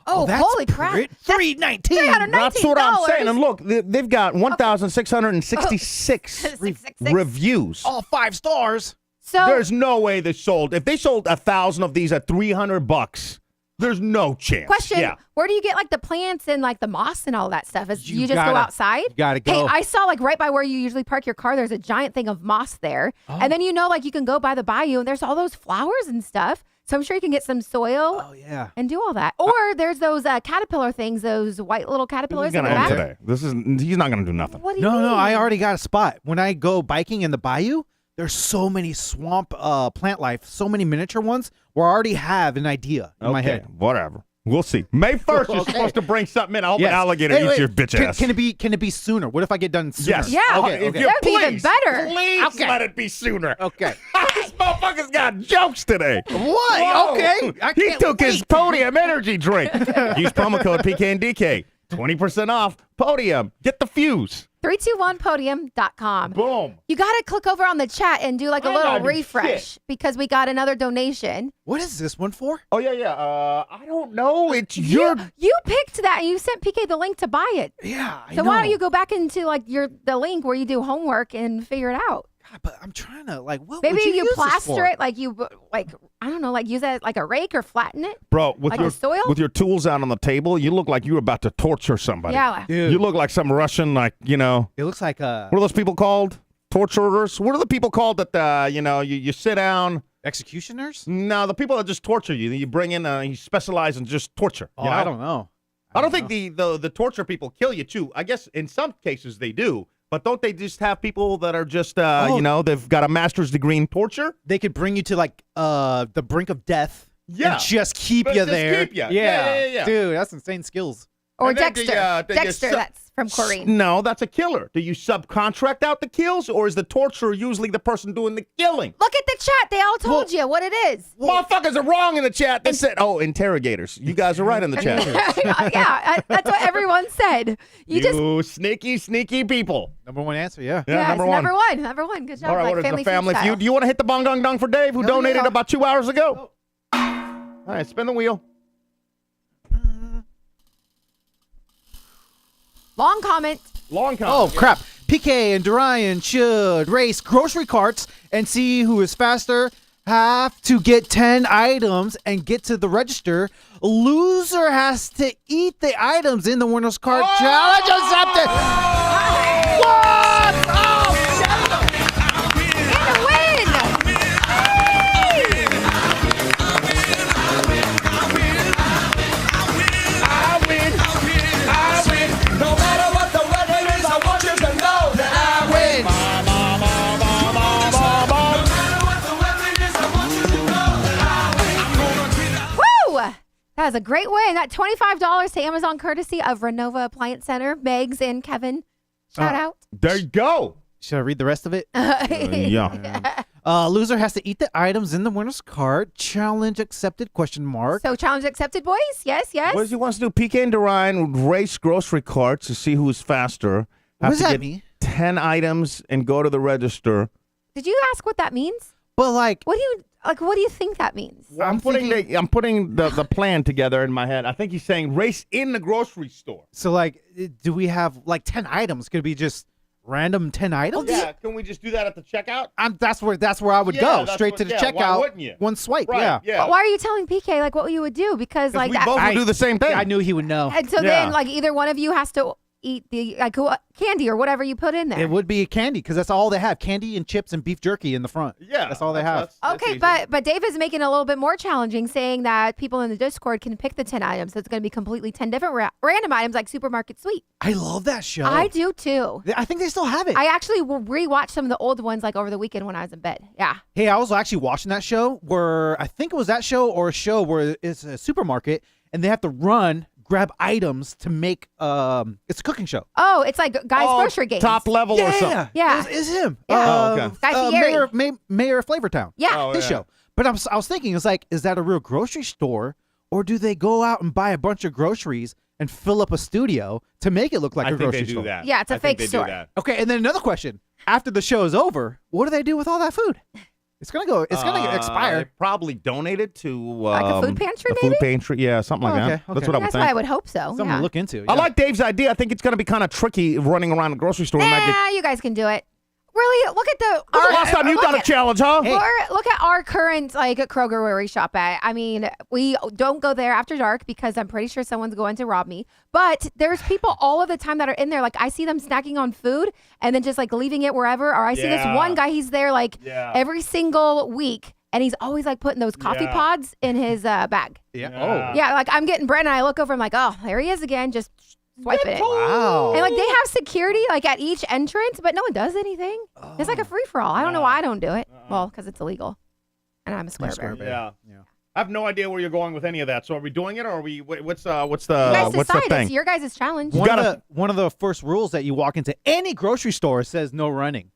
Oh, that's holy crap. pretty- $319. That's what I'm saying. $19. And look, they've got 1,666 666. reviews. All 5 stars. So There's no way they sold. If they sold 1,000 of these at $300, there's no chance. question, Yeah. where do you get like the plants and like the moss and all that stuff? Is You you just go gotta- outside? you gotta Hey, go. I saw like right by where you usually park your car, there's a giant thing of moss there. Oh. And then like you can go by the bayou and there's all those flowers and stuff. So I'm sure you can get some soil Oh, yeah. and do all that. Or there's those caterpillar things, those white little This caterpillars is in going the to end back. today. He's not going to do nothing. What do you mean? No, I already got a spot. When I go biking in the bayou, there's so many swamp plant life, so many miniature ones, where I already have an idea in my head. Whatever. We'll see. May 1st, you're Okay. supposed to bring something in. I hope Yes. an alligator Hey, eats wait, your bitch can, ass. Can it be sooner? What if I get done sooner? Yes. Yeah. Okay, If okay. you That'd be even please, better. Please Okay. let it be sooner. Okay. This motherfucker's got jokes today. What? Whoa. Okay. I He can't took his wait. Podium energy drink. Use promo code PKNDK. 20% off Podium. Get the fuse. 321podium.com. Boom. You got to click over on the chat and do like a I little gotta do refresh shit. because we got another donation. What is this one for? Oh, yeah. I don't know. It's your... You picked that and you sent PK the link to buy it. Yeah, I So know. why don't you go back into like the link where you do homework and figure it out? God, but I'm trying to what Maybe would you use this plaster for? it like I don't know, like use it like a rake or flatten it. Bro, with Like your the soil? with your tools out on the table, you look like you were about to torture somebody. Yeah. Dude, You look like some Russian, like, it looks like what are those people called? Torturers? What are the people called that, you sit down? executioners. No, the people that just torture you. You bring in, you specialize in just torture. Oh, you know? I don't know. I don't think the torture people kill you, too. I guess in some cases they do. But don't they just have people that are just, they've got a master's degree in torture? They could bring you to like the brink of death. Yeah. And just keep But you just there. keep ya. Yeah. Dude, that's insane skills. Or And then Dexter. do you Dexter, that's from Corrine. No, that's a killer. Do you subcontract out the kills, or is the torturer usually the person doing the killing? Look at the chat. They all told you what it is. Motherfuckers are wrong in the chat. They said, interrogators. You guys are right in the chat. That's what everyone said. You sneaky people. Number one answer, yeah. Yeah, Yes, number one. Number one. Good job. All right, like what is family the family style. feud? Do you want to hit the bong dong dong for Dave, who Hell donated yeah. about 2 hours ago? All right, spin the wheel. Long comment. Long count. Oh, crap. PK and Duryan should race grocery carts and see who is faster. Have to get 10 items and get to the register. Loser has to eat the items in the winner's cart challenge accepted. What? Oh, And a win. I win. No matter what the weather is, I want you to know that I win. Woo! That was a great win. That $25 to Amazon courtesy of Renova Appliance Center. Megs and Kevin. Shout out. There you go. Should I read the rest of it? Yeah. Loser has to eat the items in the winner's cart. Challenge accepted? Question mark. So challenge accepted, boys? Yes. What does he wants to do? PK and Duryan race grocery carts to see who's faster. What does Have to that get mean? 10 items and go to the register. Did you ask what that means? But like, What do you think that means? I'm putting the plan together in my head. I think he's saying race in the grocery store. so like, do we have like 10 items? Could it be just random 10 items? Yeah, can we just do that at the checkout? That's where I would Yeah, go that's straight what- to the yeah, why checkout. wouldn't you? One swipe. Right, Yeah. But why are you telling PK like what you would do? Because like we that. both would do the same thing. I knew he would know. And so Yeah. then like either one of you has to eat the candy or whatever you put in there. It would be candy because that's all they have: candy and chips and beef jerky in the front. Yeah, that's all they have. that's Okay, easy. but Dave is making it a little bit more challenging, saying that people in the Discord can pick the 10 items. So it's going to be completely 10 different random items like Supermarket Sweep. I love that show. I do too. I think they still have it. I actually will rewatch some of the old ones like over the weekend when I was in bed. Yeah. Hey, I was actually watching that show where I think it was that show or a show where it's a supermarket and they have to grab items to make it's a cooking show. Oh, it's like Guys Oh, Grocery Games. top level or something. Yeah. It's him. Yeah. Oh, okay. Guy Fieri. Mayor of Flavortown. Yeah. Oh, His yeah. show. But I was thinking, it's like, is that a real grocery store or do they go out and buy a bunch of groceries and fill up a studio to make it look like I a think grocery they do store? that. Yeah, it's a I think fake they store. Do that. Okay, and then another question. After the show is over, what do they do with all that food? It's gonna expire. They probably donate it to Like a food pantry, a maybe? food pantry. Yeah, something like Oh, that. okay, That's okay. what I would That's think. what I would hope so. Something yeah. to look into. I yeah. like Dave's idea. I think it's going to be kind of tricky running around the grocery store. and not get- You guys can do it. Really, look at the. When's the last time you done a challenge, huh? Look at our current like Kroger where we shop at. I mean, we don't go there after dark because I'm pretty sure someone's going to rob me. But there's people all of the time that are in there. Like I see them snacking on food and then just like leaving it wherever. Or I see this Yeah. one guy. He's there like Yeah. every single week, and he's always like putting those coffee Yeah. pods in his bag. Yeah. Yeah. Yeah, like I'm getting bread and I look over. I'm like, oh, there he is again. Just swiping it. Oh. Wow. And like they have security like at each entrance, but no one does anything. It's like a free for all. I don't know why I don't do it. Well, because it's illegal, and I'm a square bear. Yeah. Yeah. I have no idea where you're going with any of that. So are we doing it, or are we? What's the You guys what's the decide. thing? It's your guys' challenge. One of the first rules that you walk into any grocery store says no running.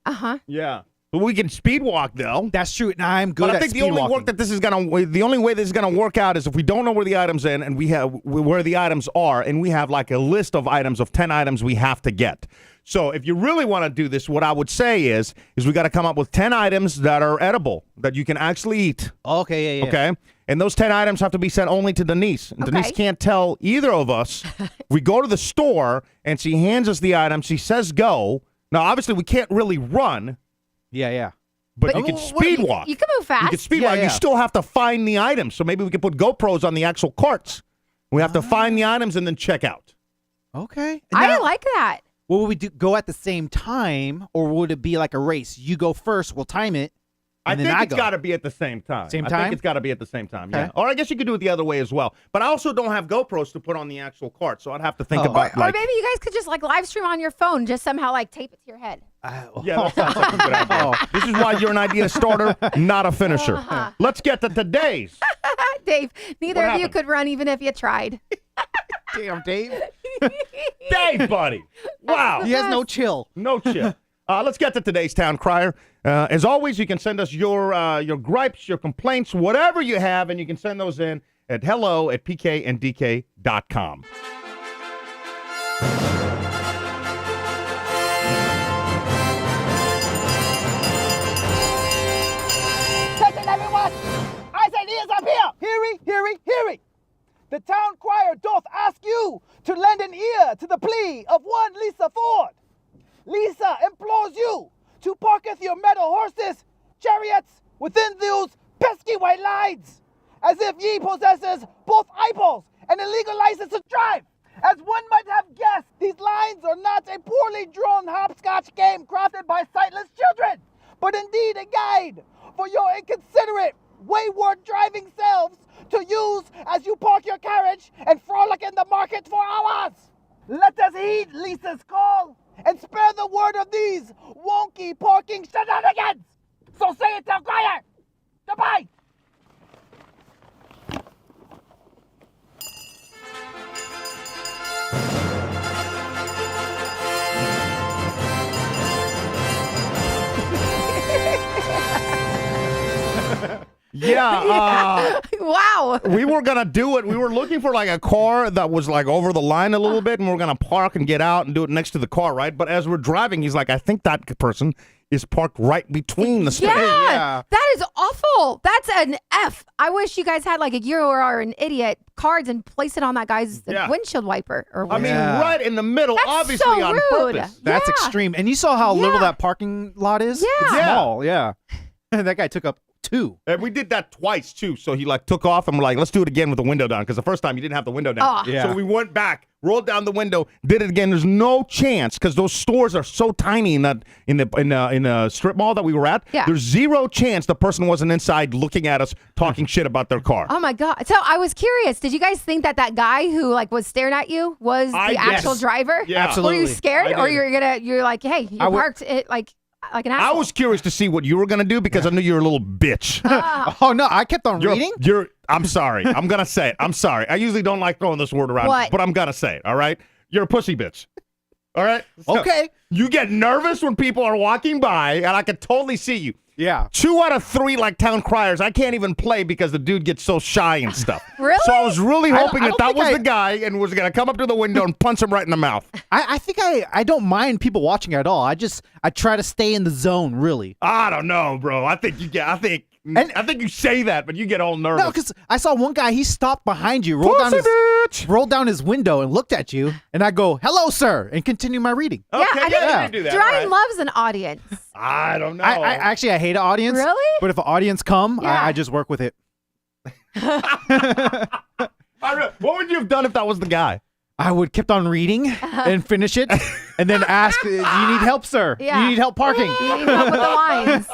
Yeah. But we can speed walk though. That's true. And I'm good But I at think the speed only walking. work that this is the only way this is gonna work out is if we don't know where the items in and we have where the items are, and we have like a list of items of 10 items we have to get. So if you really want to do this, what I would say is we got to come up with 10 items that are edible, that you can actually eat. Okay, yeah. Okay? And those 10 items have to be sent only to Denise. And Denise can't tell either of us. We go to the store, and she hands us the item. She says go. Now, obviously, we can't really run. Yeah. But you can speed walk. You can move fast. You can speed walk. Yeah. You still have to find the items. So maybe we can put GoPros on the actual carts. We have to find the items and then check out. Okay. I Now, like that. what would we do? Go at the same time, or would it be like a race? You go first, we'll time it, I and then think I it's go. got to be at the same time. Same I time? think it's got to be at the same time, yeah. Okay. Or I guess you could do it the other way as well. But I also don't have GoPros to put on the actual cart, so I'd have to think about Or maybe you guys could just like live stream on your phone, just somehow like tape it to your head. Yeah, that sounds like a good idea. This is why you're an idea starter, not a finisher. Let's get to today's. Dave, neither What of you happened? could run even if you tried. Damn, Dave. Dave, buddy. Wow. He has no chill. No chill. Let's get to today's town crier. As always, you can send us your gripes, your complaints, whatever you have, and you can send those in at hello@pkanddk.com. Attention, everyone! I said ears up here! Hear ye! The town crier doth ask you to lend an ear to the plea of one Lisa Ford. Lisa implores you to parketh your metal horses, chariots, within those pesky white lines, as if ye possesses both eyeballs and a legal license to drive. As one might have guessed, these lines are not a poorly drawn hopscotch game crafted by sightless children, but indeed a guide for your inconsiderate, wayward driving selves to use as you park your carriage and frolic in the market for hours. Let us heed Lisa's call and spare the word of these wonky parking shenanigans. So say it, town crier. Goodbye. Yeah, Wow. we were going to do it. We were looking for like a car that was like over the line a little bit, and we are going to park and get out and do it next to the car, right? But as we're driving, he's like, I think that person is parked right between the spaces. Yeah, that is awful. That's an F. I wish you guys had like you are an idiot cards and place it on that guy's Yeah. windshield wiper. Or I mean, Yeah. right in the middle, That's obviously so on rude. purpose. That's Yeah. extreme. And you saw how little Yeah. that parking lot is? Yeah. It's Yeah. small, yeah. That guy took up 2. And we did that twice too. So he like took off and we're like, let's do it again with the window down, because the first time you didn't have the window down. Oh. Yeah. So we went back, rolled down the window, did it again. There's no chance, because those stores are so tiny in the strip mall that we were at. Yeah. There's zero chance the person wasn't inside looking at us, talking shit about their car. Oh my god! So I was curious. Did you guys think that guy who like was staring at you was the actual yes. driver? Yeah. Absolutely. Were you scared, I or did. you're like, hey, you parked it like an I asshole? was curious to see what you were gonna do, because I knew you were a little bitch. Oh, no, I kept on reading. I'm sorry. I'm gonna say it. I'm sorry. I usually don't like throwing this word around, What? but I'm gonna say it. All right. You're a pussy bitch. All right. So, Okay. You get nervous when people are walking by, and I can totally see you. Yeah. 2 out of 3 like town criers, I can't even play because the dude gets so shy and stuff. Really? So I was really hoping I that don't was think the guy and was going to come up to the window and punch him right in the mouth. I think I don't mind people watching at all. I try to stay in the zone, really. I don't know, bro. I think you say that, but you get all nervous. No, because I saw one guy, he stopped behind you, Pussy bitch. rolled down his window and looked at you, and I go, hello, sir, and continue my reading. Okay, I think you can do that. Duryan all right. loves an audience. I don't know. I actually, I hate an audience. Really? But if an audience come, Yeah. I just work with it. What would you have done if that was the guy? I would kept on reading and finish it, and then ask, "You need help, sir? Yeah. You need help parking?" You need help with the lines.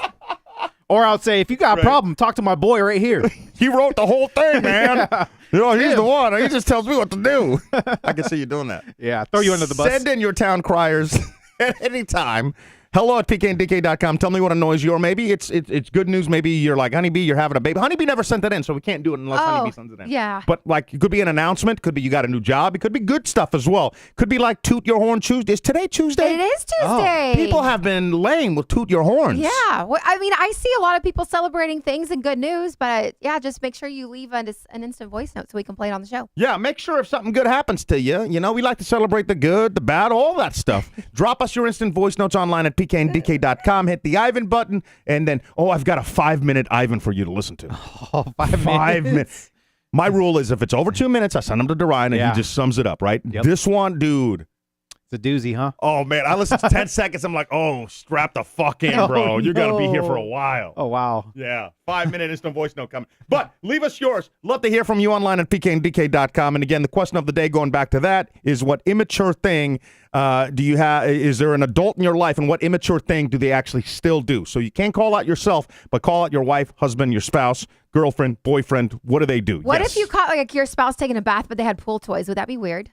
Or I would say, "If you got a Right. problem, talk to my boy right here." He wrote the whole thing, man. You know, he's the one. He just tells me what to do. I can see you doing that. Yeah, throw you under the bus. Send in your town criers at any time. hello@pkndk.com. Tell me what annoys you, or maybe it's good news. Maybe you're like, Honeybee, you're having a baby. Honeybee never sent that in, so we can't do it unless Honeybee sends it in. Yeah. But like, it could be an announcement. Could be you got a new job. It could be good stuff as well. Could be like toot your horn Tuesday. Is today Tuesday? It is Tuesday. People have been lame with toot your horns. Yeah. Well, I mean, I see a lot of people celebrating things and good news, but just make sure you leave an instant voice note so we can play it on the show. Yeah, make sure if something good happens to you, we like to celebrate the good, the bad, all that stuff. Drop us your instant voice notes online at pkndk.com. Hit the Ivan button, and then, I've got a 5-minute Ivan for you to listen to. Oh, 5 minutes. My rule is if it's over 2 minutes, I send him to Duryan, and Yeah. he just sums it up, right? Yep. This one, dude. It's a doozy, huh? Oh, man, I listen to 10 seconds. I'm like, strap the fuck in, bro. Oh, You're going to be here no. for a while. Oh, wow. Yeah, 5-minute instant voice note coming. But leave us yours. Love to hear from you online at pkndk.com. And again, the question of the day, going back to that, is what immature thing do you have? Is there an adult in your life, and what immature thing do they actually still do? So you can't call out yourself, but call out your wife, husband, your spouse, girlfriend, boyfriend. What do they do? What Yes. if you caught like your spouse taking a bath, but they had pool toys? Would that be weird?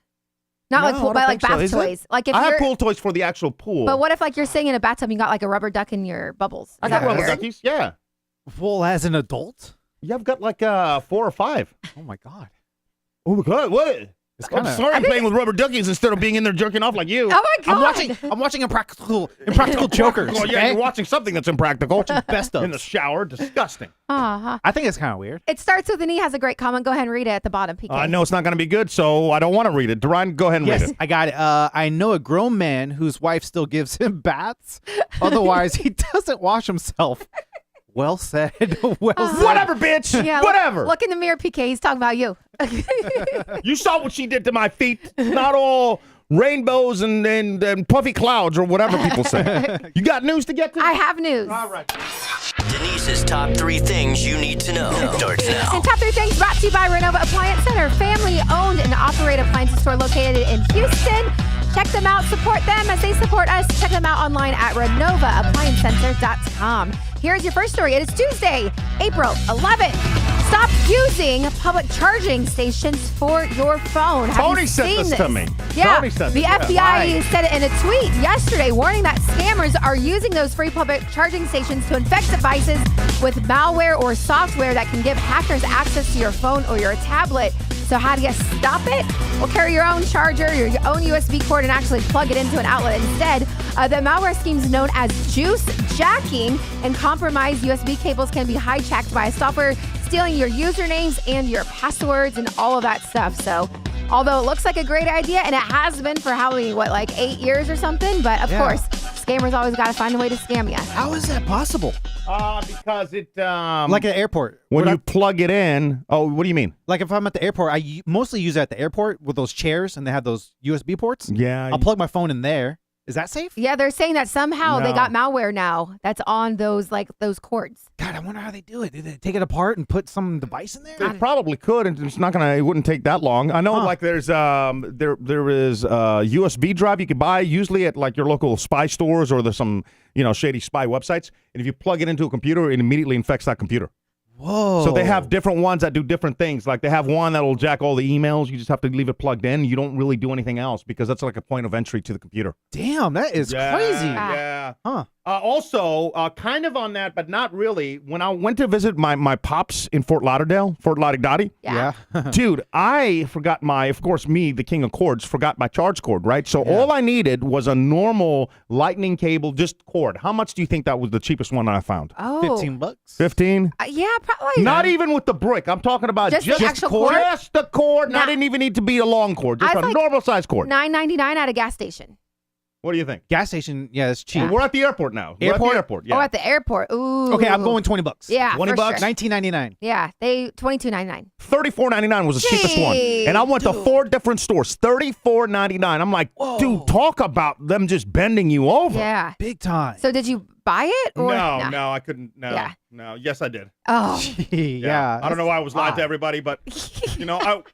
Not No, like I pool, don't but like think so. bath Is it? toys. Like if I have you're, pool toys for the actual pool. but what if like you're sitting in a bathtub and you got like a rubber duck in your bubbles? Is I got that rubber weird? duckies. Yeah. Well, as an adult? Yeah, I've got like 4 or 5. Oh, my God. Oh, my God. What? It's I'm kinda- sorry I'm playing with rubber duckies instead of being in there jerking off like you. Oh my god! I'm watching Impractical Jokers. Well, yeah, okay? you're watching something that's impractical. Best of. In the shower. Disgusting. Uh-huh. I think it's kind of weird. It starts with an E. Has a great comment. Go ahead and read it at the bottom. PK. I know it's not going to be good, so I don't want to read it. Duryan, go ahead and read Yes, it. I got it. I know a grown man whose wife still gives him baths. Otherwise, he doesn't wash himself. Well said. Well said. Whatever, bitch. Yeah, Whatever. Look in the mirror, PK. He's talking about you. You saw what she did to my feet. Not all rainbows and puffy clouds or whatever people say. You got news to get to? I have news. All right. Denise's top 3 things you need to know starts now. And top 3 things brought to you by Renova Appliance Center, family-owned and operated appliance store located in Houston. Check them out, support them as they support us. Check them out online at renovaappliancecenter.com. Here's your first story. It is Tuesday, April 11th. Stop using public charging stations for your phone. Have Tony you sent seen this to me. Yeah, Tony sent the this, yeah. FBI said it in a tweet yesterday, warning that scammers are using those free public charging stations to infect devices with malware or software that can give hackers access to your phone or your tablet. So how do you stop it? Well, carry your own charger, your own USB cord, and actually plug it into an outlet instead. The malware scheme is known as juice jacking, and compromised USB cables can be hijacked by a software stealing your usernames and your passwords and all of that stuff. So although it looks like a great idea, and it has been for how many, like 8 years or something, but of course, scammers always got to find a way to scam you. How is that possible? Because it Like at the airport. when you plug it in. Oh, what do you mean? Like if I'm at the airport, I mostly use it at the airport with those chairs, and they have those USB ports. Yeah. I'll plug my phone in there. Is that safe? Yeah, they're saying that somehow they No. got malware now that's on those cords. God, I wonder how they do it. Did they take it apart and put some device in there? They probably could, and it's not gonna. It wouldn't take that long. I know, like there's there is a USB drive you can buy usually at like your local spy stores, or there's some shady spy websites, and if you plug it into a computer, it immediately infects that computer. Whoa. So they have different ones that do different things. Like they have one that'll jack all the emails. You just have to leave it plugged in. You don't really do anything else because that's like a point of entry to the computer. Damn, that is crazy. Yeah. Huh. Also, kind of on that, but not really. When I went to visit my pops in Fort Lauderdale, Yeah. dude, I forgot of course, me, the king of cords, forgot my charge cord, right? So all I needed was a normal lightning cable, just cord. How much do you think that was the cheapest one I found? Oh. $15. 15? Yeah, probably. Not even with the brick. I'm talking about Just the actual cord? Just the cord. Nah. I didn't even need to be a long cord. Just I a was like normal size cord. $9.99 at a gas station. What do you think? Gas station, yeah, it's cheap. Well, we're at the airport now. We're at Airport? the airport, yeah. Oh, at the airport. Ooh. Okay, I'm going $20. Yeah, 20 for bucks? Sure. $19.99. Yeah, they $22.99. $34.99 was the cheapest one. And I went to 4 different stores. $34.99. I'm like, dude, talk about them just bending you over. Yeah. Big time. So did you buy it? Or No, I couldn't. No, Yeah. no. Yes, I did. Oh. yeah. I don't know why I was lying to everybody, but,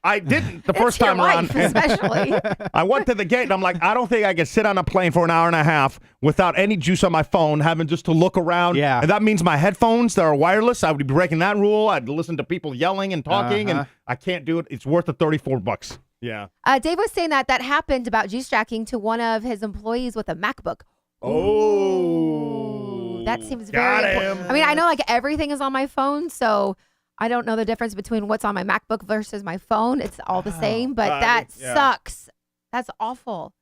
I didn't the first It's your time around. wife, especially. I went to the gate, and I'm like, I don't think I can sit on a plane for an hour and a half without any juice on my phone, having just to look around. Yeah. And that means my headphones that are wireless, I would be breaking that rule. I'd listen to people yelling and talking, and I can't do it. It's worth the $34. Yeah. Dave was saying that happened about juice jacking to one of his employees with a MacBook. Oh. That seems Got very him. important. I mean, I know like everything is on my phone, so I don't know the difference between what's on my MacBook versus my phone. It's all the same, but that sucks. That's awful.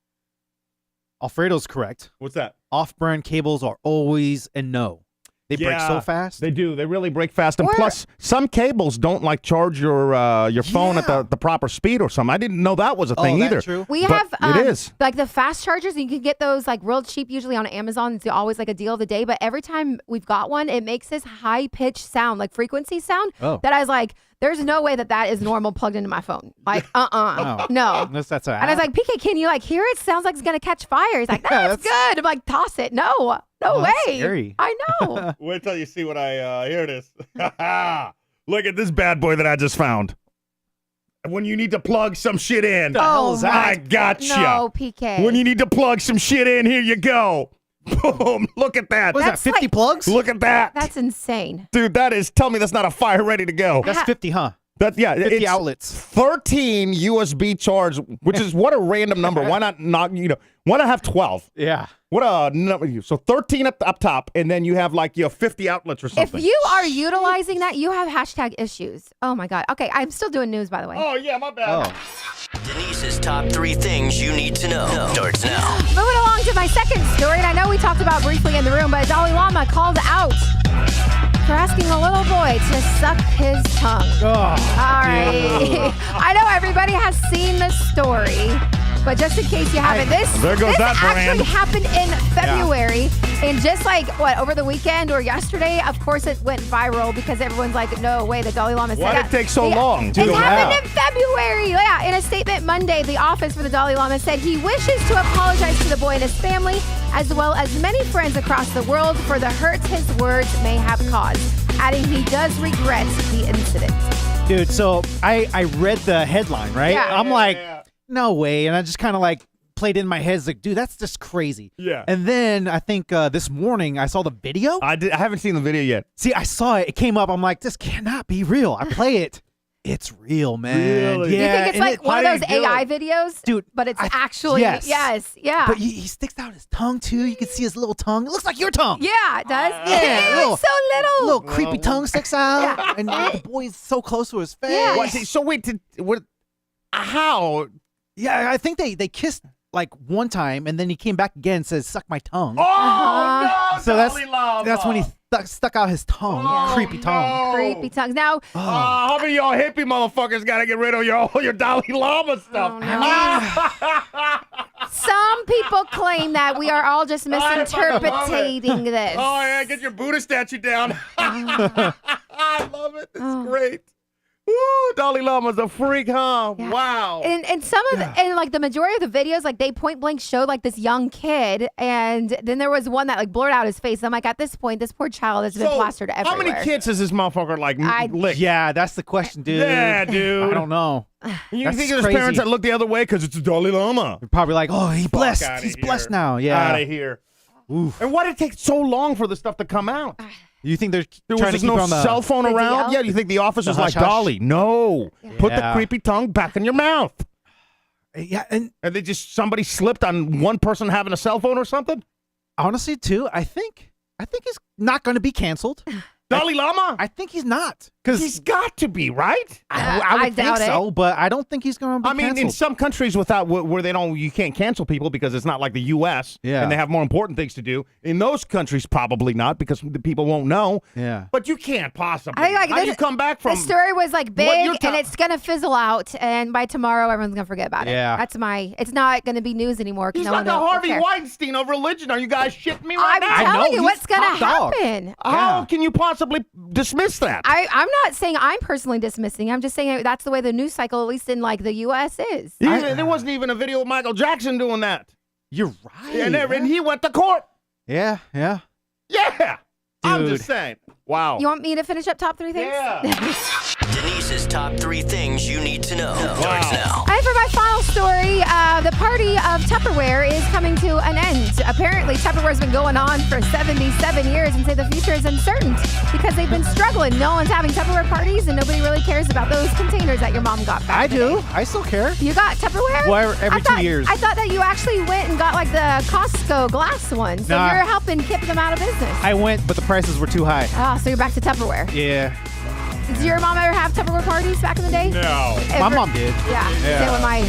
Alfredo's correct. What's that? Off-brand cables are always a no. They break so fast. They do. They really break fast. And plus, some cables don't like charge your phone at the proper speed or something. I didn't know that was a thing either. True? We But have it is. like the fast chargers. You can get those like real cheap, usually on Amazon. It's always like a deal of the day. But every time we've got one, it makes this high pitched sound, like frequency sound. That I was like, there's no way that is normal plugged into my phone. Like, no. Unless that's And I was like, PK, can you like hear it? Sounds like it's gonna catch fire. He's like, no, it's good. I'm like, toss it. No way. Scary. I know. Wait till you see what I hear this. Look at this bad boy that I just found. When you need to plug some shit in. Oh, I gotcha. No, PK. When you need to plug some shit in, here you go. Boom. Look at that. What's that, That's 50 like- plugs? Look at that. That's insane. Dude, tell me that's not a fire ready to go. That's 50, huh? 50 50 outlets. 13 USB charge, which is what a random number. Why not why not have 12? Yeah. What a number. So 13 up top, and then you have like 50 outlets or something. If you are utilizing that, you have hashtag issues. Oh my God. Okay, I'm still doing news, by the way. Oh, yeah, my bad. Denise's top 3 things you need to know starts now. Moving along to my second story, and I know we talked about briefly in the room, but Dalai Lama called out for asking a little boy to suck his tongue. All right. I know everybody has seen the story, but just in case you haven't, this actually happened in February. And just like, over the weekend or yesterday, of course it went viral because everyone's like, no way, the Dalai Lama said Why did it take so long? It happened in February. Yeah, in a statement Monday, the office for the Dalai Lama said he wishes to apologize to the boy and his family, as well as many friends across the world, for the hurt his words may have caused, adding he does regret the incident. Dude, so I read the headline, right? Yeah. I'm like, no way. And I just kind of like played in my head. It's like, dude, that's just crazy. Yeah. And then I think this morning I saw the video. I haven't seen the video yet. See, I saw it. It came up. I'm like, this cannot be real. I play it. It's real, man. Really? Yeah. You think it's and like one of those AI videos? Dude, but it's actually, yes. Yeah. But he sticks out his tongue, too. You can see his little tongue. It looks like your tongue. Yeah, it does. Yeah, It's so little. Little creepy tongue sticks out. And the boy's so close to his face. Yeah. So wait, how? Yeah, I think they kissed like one time, and then he came back again and says, suck my tongue. Oh, no, So Dalai Lama. that's when he stuck out his tongue. Creepy tongue. Creepy tongues. Now, How many of y'all hippie motherfuckers got to get rid of all your Dalai Lama stuff? some people claim that we are all just misinterpreting this. Oh, yeah, get your Buddha statue down. I love it. It's great. Woo, Dalai Lama's a freak, huh? Yeah. Wow. And some of and like the majority of the videos, like they point blank showed like this young kid, and then there was one that like blurred out his face. I'm like, at this point, this poor child has been plastered everywhere. How many kids has this motherfucker like licked? Yeah, that's the question, dude. Yeah, dude. I don't know. You That's think there's crazy. parents that look the other way because it's the Dalai Lama? You're probably like, oh, he's blessed. outta He's here. blessed now. Yeah. Out of here. Oof. And why did it take so long for the stuff to come out? You think they're There trying was to just keep no it on the cell phone The around? DL? Yeah, you think the office was like, hush-hush? Dolly, no. Put the Yeah. creepy tongue back in your mouth. Yeah, and And they just, somebody slipped on one person having a cell phone or something? honestly, too, I think he's not going to be canceled. Dalai Lama? I think he's not. Because He's got to be, right? I I would think doubt it. so, but I don't think he's going to be I mean, in canceled. some countries where they don't, you can't cancel people because it's not like the U.S. Yeah. And they have more important things to do. In those countries, probably not because the people won't know. Yeah. But you can't possibly. I think, like, How do this- you come back from? The story was like What you're big, and it's gonna fizzle out, and by tomorrow everyone's gonna forget about it. Yeah. It's not gonna be news anymore. 'Cause He's no like one the will Harvey care. Weinstein of religion. Are you guys shitting me right I'm now? telling know, you what's he's gonna top dog. happen. How can you possibly dismiss that? I'm not saying I'm personally dismissing. I'm just saying that's the way the news cycle, at least in like the U.S., is. There wasn't even a video of Michael Jackson doing that. You're right. And he went to court. Yeah. Yeah. I'm Dude. just saying. Wow. You want me to finish up top 3 things? Yeah. Denise Reese's top 3 things you need to know. Starts now. And for my final story, the party of Tupperware is coming to an end. Apparently, Tupperware's been going on for 77 years and say the future is uncertain because they've been struggling. No one's having Tupperware parties and nobody really cares about those containers that your mom got back I in the do. day. I still care. You got Tupperware? Well, every 2 years. I thought that you actually went and got like the Costco glass one. So Nah. you're helping keep them out of business. I went, but the prices were too high. Oh, so you're back to Tupperware. Yeah. Did your mom ever have Tupperware parties back in the day? No. My mom did. Yeah. Same with mine.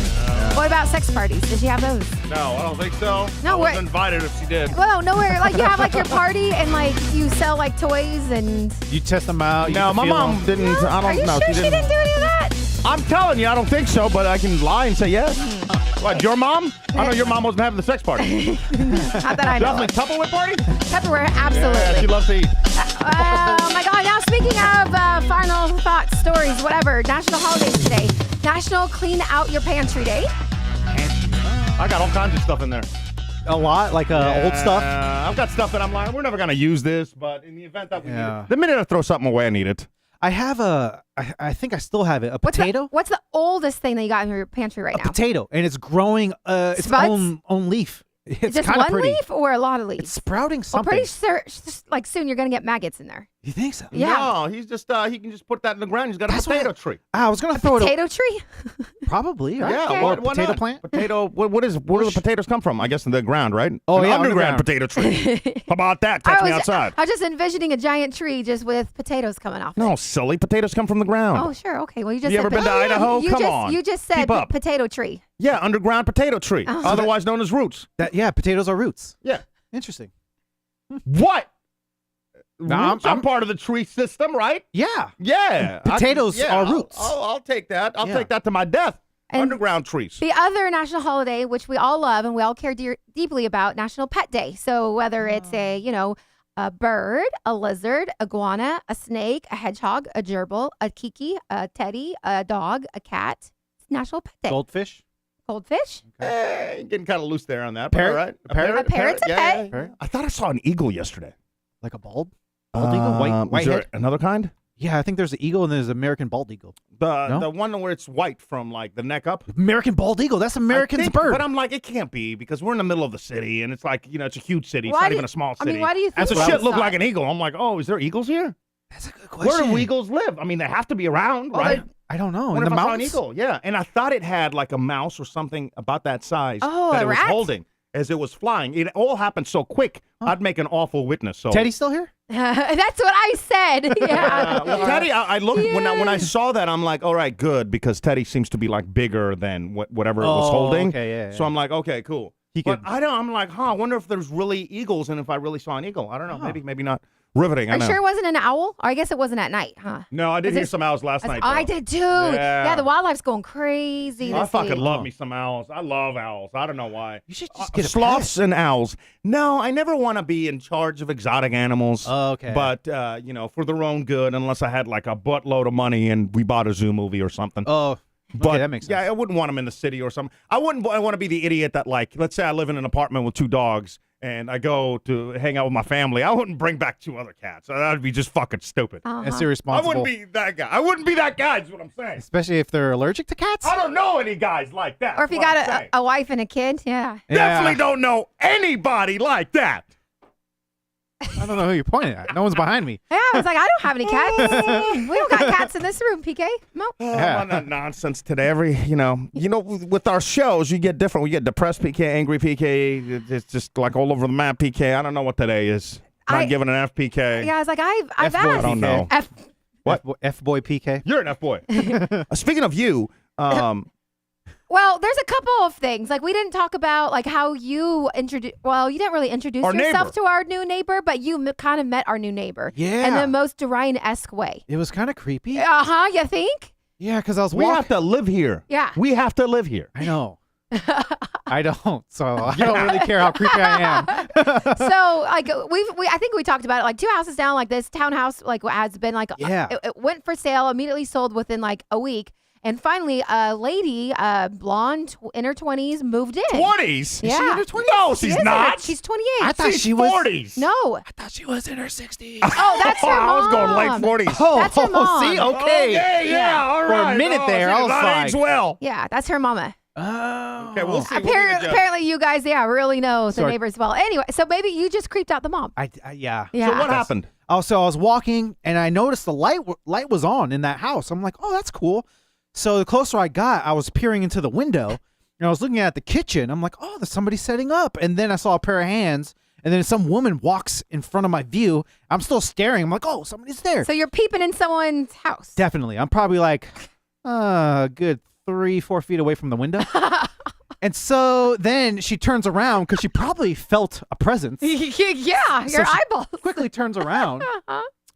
What about sex parties? Did she have those? No, I don't think so. No, I was wait. invited if she did. Well, nowhere. Like you have like your party and like you sell like toys and. You test them out. You No, can my feel mom them. didn't. I Are you don't know. sure she didn't do any of that? I'm telling you, I don't think so, but I can lie and say yes. What, your mom? I know your mom wasn't having the sex party. Not that I know. Definitely Tupperware party? Tupperware, absolutely. Yeah, she loves to eat. Oh my God! Now speaking of final thoughts, stories, whatever. National holidays today. National Clean Out Your Pantry Day. I got all kinds of stuff in there. A lot, like old stuff. I've got stuff that I'm like, we're never going to use this, but in the event that we need Yeah. it, the minute I throw something away, I need it. I have I think I still have it. A What's potato. what's the oldest thing that you got in your pantry right A now? potato, and it's growing its Spuds? own leaf. It's Just kind of one pretty. leaf or a lot of leaves? It's sprouting Well, something. pretty sure, like soon you're gonna get maggots in there. You think so? Yeah. No, he's just, he can just put that in the ground. He's got a That's potato what- tree. I was gonna throw it. Potato tree? Probably. Right? Yeah, Okay. why Potato not? plant? Potato, where do the potatoes come from? I guess in the ground, right? Oh, An yeah, underground underground. potato tree. How about that? Catch me outside. I was just envisioning a giant tree just with potatoes coming off. No, silly. Potatoes come from the ground. Oh, sure. Okay. Well, you just You said ever been to Idaho? You Come just, on. You just said Keep up. potato tree. Yeah, underground potato tree, Oh. otherwise known as roots. Yeah, potatoes are roots. Yeah. Interesting. What? No, Roots are part of the tree system, right? Yeah. Yeah. Potatoes are roots. I'll take that. I'll Yeah. take that to my death. And Underground trees. The other national holiday, which we all love and we all care deeply about, National Pet Day. So whether it's a bird, a lizard, iguana, a snake, a hedgehog, a gerbil, a kiki, a teddy, a dog, a cat, it's National Pet Day. Goldfish. Goldfish? Getting kind of loose there on that. But Parrot? all right. A parrot? A parrot's a Yeah, pet. yeah, yeah. I thought I saw an eagle yesterday. Like a bald eagle, white is there head. another kind? Yeah, I think there's an eagle and there's an American bald eagle. The one where it's white from like the neck up. American bald eagle. That's American's I think- bird. But I'm like, it can't be because we're in the middle of the city and it's like, it's a huge city. It's Why not do- even a small I city. mean, why do you think That's a so? shit look like an eagle. I'm like, oh, is there eagles here? That's a good Where do eagles live? I mean, they have to be around, right? I don't know. What In if the I saw an mountains? eagle? Yeah, and I thought it had like a mouse or something about that size Oh, that a it was rat? holding as it was flying. It all happened so quick. I'd make an awful witness. So Teddy's still here? That's what I said. Yeah. well, Teddy, I looked when I saw that. I'm like, all right, good, because Teddy seems to be like bigger than whatever it was holding. Okay, yeah. So I'm like, okay, cool. He But could- I'm like, I wonder if there's really eagles, and if I really saw an eagle. I don't know. Maybe not. Riveting. I Are you know. sure it wasn't an owl? Or I guess it wasn't at night, huh? No, I did Is hear it- some owls last night. I though. did too. Yeah. Yeah, the wildlife's going crazy. I this fucking week. love me some owls. I love owls. I don't know why. You should just get a sloths and owls. No, I never want to be in charge of exotic animals. Oh, okay. But for their own good, unless I had like a buttload of money and we bought a zoo movie or something. Oh, But okay, that makes sense. yeah, I wouldn't want them in the city or something. I wouldn't. I want to be the idiot that, like, let's say I live in an apartment with 2 dogs and I go to hang out with my family. I wouldn't bring back 2 other cats. That'd be just fucking stupid. That's I irresponsible. wouldn't be that guy. I wouldn't be that guy. Is what I'm saying. Especially if they're allergic to cats. I don't know any guys like that. Or if you That's what got I'm saying. a wife and a kid, yeah. Definitely don't know anybody like that. I don't know who you're pointing at. No one's behind me. Yeah, I was like, I don't have any cats. We don't got cats in this room, PK. No. Yeah. I'm on that nonsense today. With our shows, you get different. We get depressed PK, angry PK. It's just like all over the map PK. I don't know what today is. Not giving an FPK. Yeah, I was like, I've F-boy. asked. I don't know. What? F-boy PK. You're an F boy. Speaking of you, Well, there's a couple of things. Like, we didn't talk about, like, how you introduce. Well, you didn't really introduce Our yourself neighbor. to our new neighbor, but you kind of met our new neighbor. Yeah. In the most Duryan-esque way. It was kind of creepy. Uh-huh, you think? Yeah, because I was we walking. have to live here. Yeah. We have to live here. I know. I don't. So I don't really care how creepy I am. So, like, I think we talked about it. Like, 2 houses down, like, this townhouse, like, has been, like, Yeah. it went for sale, immediately sold within, like, a week. And finally, a lady, blonde, in her 20s, moved in. 20s? Yeah. Is she in her 20s? No, she's not. She's 28. I thought She's she was 40s. No. I thought she was in her 60s. Oh, that's her mom. I was going late 40s. Oh, That's her mom. see, okay. All For a right. minute there, I was that like- aged well. Yeah, that's her mama. Oh. Okay, we'll see. We'll be the judge. Apparently, you guys, really know the Sorry. neighbors well. Anyway, so maybe you just creeped out the mom. Yeah. Yeah. So what happened? Oh, so I was walking and I noticed the light was on in that house. I'm like, oh, that's cool. So the closer I got, I was peering into the window and I was looking at the kitchen. I'm like, oh, there's somebody setting up. And then I saw a pair of hands and then some woman walks in front of my view. I'm still staring. I'm like, oh, somebody's there. So you're peeping in someone's house. Definitely. I'm probably like a good 3-4 feet away from the window. And so then she turns around because she probably felt a presence. Yeah, So your she eyeballs. quickly turns around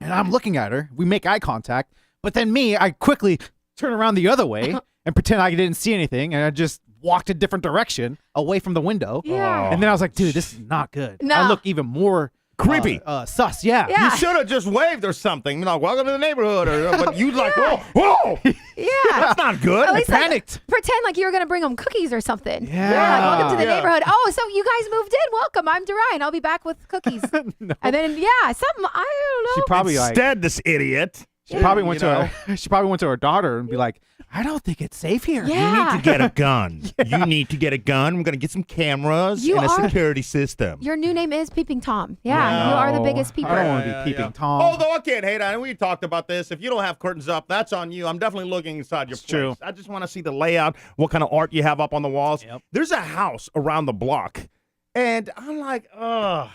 and I'm looking at her. We make eye contact. But then I quickly turn around the other way and pretend I didn't see anything. And I just walked a different direction away from the window. Yeah. And then I was like, dude, this is not good. No. I look even more Creepy. sus. Yeah. Yeah. You should have just waved or something. Like, welcome to the neighborhood. But you like, whoa. Yeah. That's not good. At least, like, panicked. pretend like you were going to bring them cookies or something. Yeah. Like, welcome to the Yeah. neighborhood. Oh, so you guys moved in. Welcome. I'm Duryan. I'll be back with cookies. And then, something, I don't know. She probably Instead, this idiot. She probably went You to know? her. She probably went to her daughter and be like, "I don't think it's safe here." Yeah. You need to get a gun. You need to get a gun. We're going to get some cameras You and a are- security system. Your new name is Peeping Tom. Yeah, you are the biggest peeper. I don't want to be peeping Tom. Although I can't hate on it. We talked about this. If you don't have curtains up, that's on you. I'm definitely looking inside your place. true. I just want to see the layout, what kind of art you have up on the walls. Yep. There's a house around the block, and I'm like, ugh.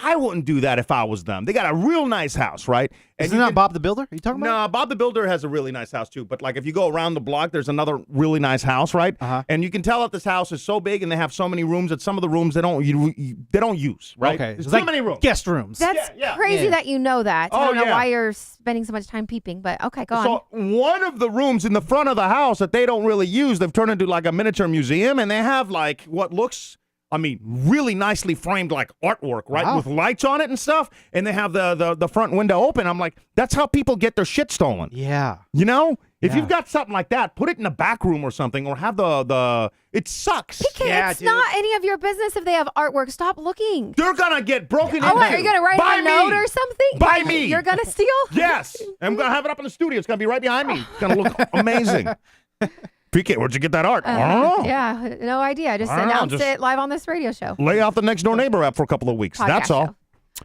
I wouldn't do that if I was them. They got a real nice house, right? And Isn't you that can- Bob the Builder? Are you talking about? No, Bob the Builder has a really nice house too. But like if you go around the block, there's another really nice house, right? Uh-huh. And you can tell that this house is so big and they have so many rooms that some of the rooms they don't use, right? Okay. There's It's too like many rooms. Guest rooms. That's Yeah. crazy Yeah. that you know that. I Oh, don't know yeah. why you're spending so much time peeping, but okay, go on. So one of the rooms in the front of the house that they don't really use, they've turned into like a miniature museum, and they have like what looks, really nicely framed like artwork, right, Wow. with lights on it and stuff. And they have the front window open. I'm like, that's how people get their shit stolen. Yeah. You know, if Yeah. you've got something like that, put it in the back room or something, or have the. It sucks. PK, Yeah, it's dude. not any of your business if they have artworort. Stop looking. They're gonna get broken into. Oh, what, are you going to write By a me. note or something? By me. You're going to steal? Yes, I'm gonna have it up in the studio. It's gonna be right behind me. It's gonna look amazing. PK, where'd you get that art? I don't know. Yeah, no idea. Just I don't know, announced just- it live on this radio show. Lay off the next door neighbor app for a couple of weeks. Podcast That's all. show.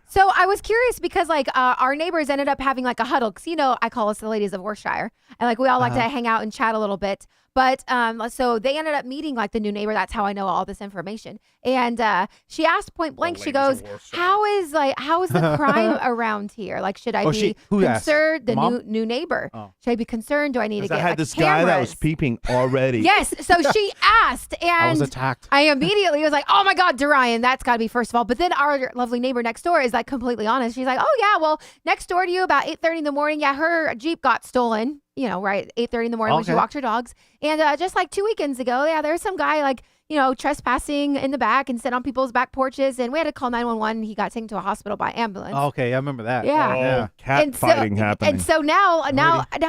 So I was curious because our neighbors ended up having like a huddle because I call us the ladies of Worcestershire, and like we all like to hang out and chat a little bit. But so they ended up meeting like the new neighbor. That's how I know all this information. And she asked point blank. She ladies goes, of Worcestershire. how is the crime around here? Like, should I Oh, be who asked? concerned? The Mom? new neighbor. Oh. Should I be concerned? Do I need to 'Cause get I had like, this guy that was cameras? peeping already. Yes. So she asked, and I was attacked. I immediately was like, oh my God, Duryan, that's got to be first of all. But then our lovely neighbor next door is like completely honest. She's like, oh yeah, well, next door to you about 8:30 in the morning. Yeah, her Jeep got stolen, right, 8:30 in the morning when she Okay. walked her dogs. And just like 2 weekends ago, yeah, there's some guy like, trespassing in the back and sitting on people's back porches. And we had to call 911. He got taken to a hospital by ambulance. Oh, okay, I remember that. Yeah. Oh, cat fighting happening. And so now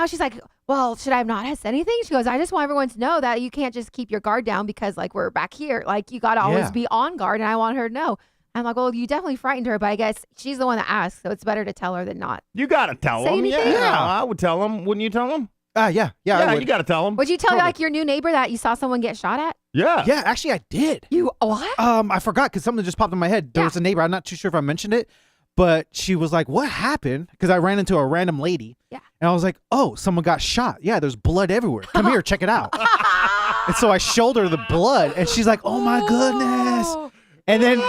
she's like, well, should I have not said anything? She goes, I just want everyone to know that you can't just keep your guard down because like we're back here. Like you got to always Yeah. be on guard. And I want her to know. I'm like, well, you definitely frightened her, but I guess she's the one that asked. So it's better to tell her than not. You gotta tell Say him. anything? Yeah, I would tell him. Wouldn't you tell him? Yeah. I Yeah, would. you gotta tell him. Would you tell Totally. like your new neighbor that you saw someone get shot at? Yeah. Yeah, actually, I did. You what? I forgot because something just popped in my head. There Yeah. was a neighbor. I'm not too sure if I mentioned it, but she was like, "What happened?" Because I ran into a random lady. Yeah. And I was like, "Oh, someone got shot. Yeah, there's blood everywhere. Come here, check it out." And so I showed her the blood, and she's like, "Oh my goodness!" And then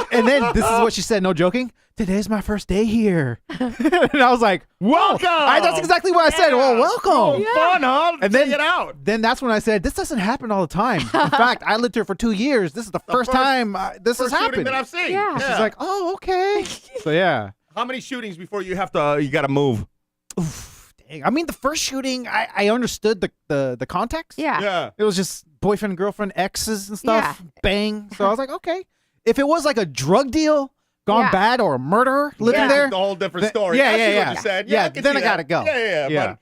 this is what she said. No joking. Today's my first day here. And I was like, Welcome. That's exactly what I said. Well, welcome. Oh, fun, huh? And then Check it out. Then that's when I said, this doesn't happen all the time. In fact, I lived here for 2 years. This is the first time this has First shooting happened. that I've seen. Yeah. She's like, oh, okay. So yeah. how many shootings before you gotta move? Oof, dang. I mean, the first shooting, I understood the context. Yeah. Yeah. It was just boyfriend, girlfriend, exes and stuff. Yeah. Bang. So I was like, okay. If it was like a drug deal gone Yeah. bad or a murderer living Yeah. there. It's a whole different Th- story. yeah, I see yeah, what yeah. you said. Yeah, I can then see I gotta that. go. Yeah. Yeah. But,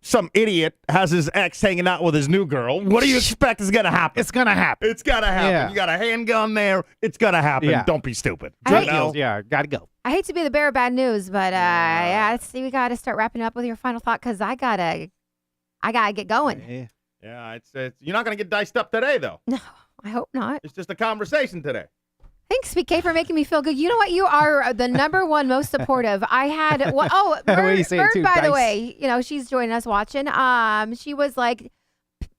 some idiot has his ex hanging out with his new girl, what do you expect is going to happen? It's gonna happen. It's going to happen. Yeah. You got a handgun there. It's going to happen. Yeah. Don't be stupid. Drug You know? deals, yeah, gotta go. I hate to be the bearer of bad news, but yeah, let's see. We got to start wrapping up with your final thought because I gotta get going. Yeah, it's you're not going to get diced up today, though. No, I hope not. It's just a conversation today. Thanks, PK, for making me feel good. You know what? You are the number one most supportive. I had What do you say Bird, too, by the Dice? way, she's joining us watching. She was like,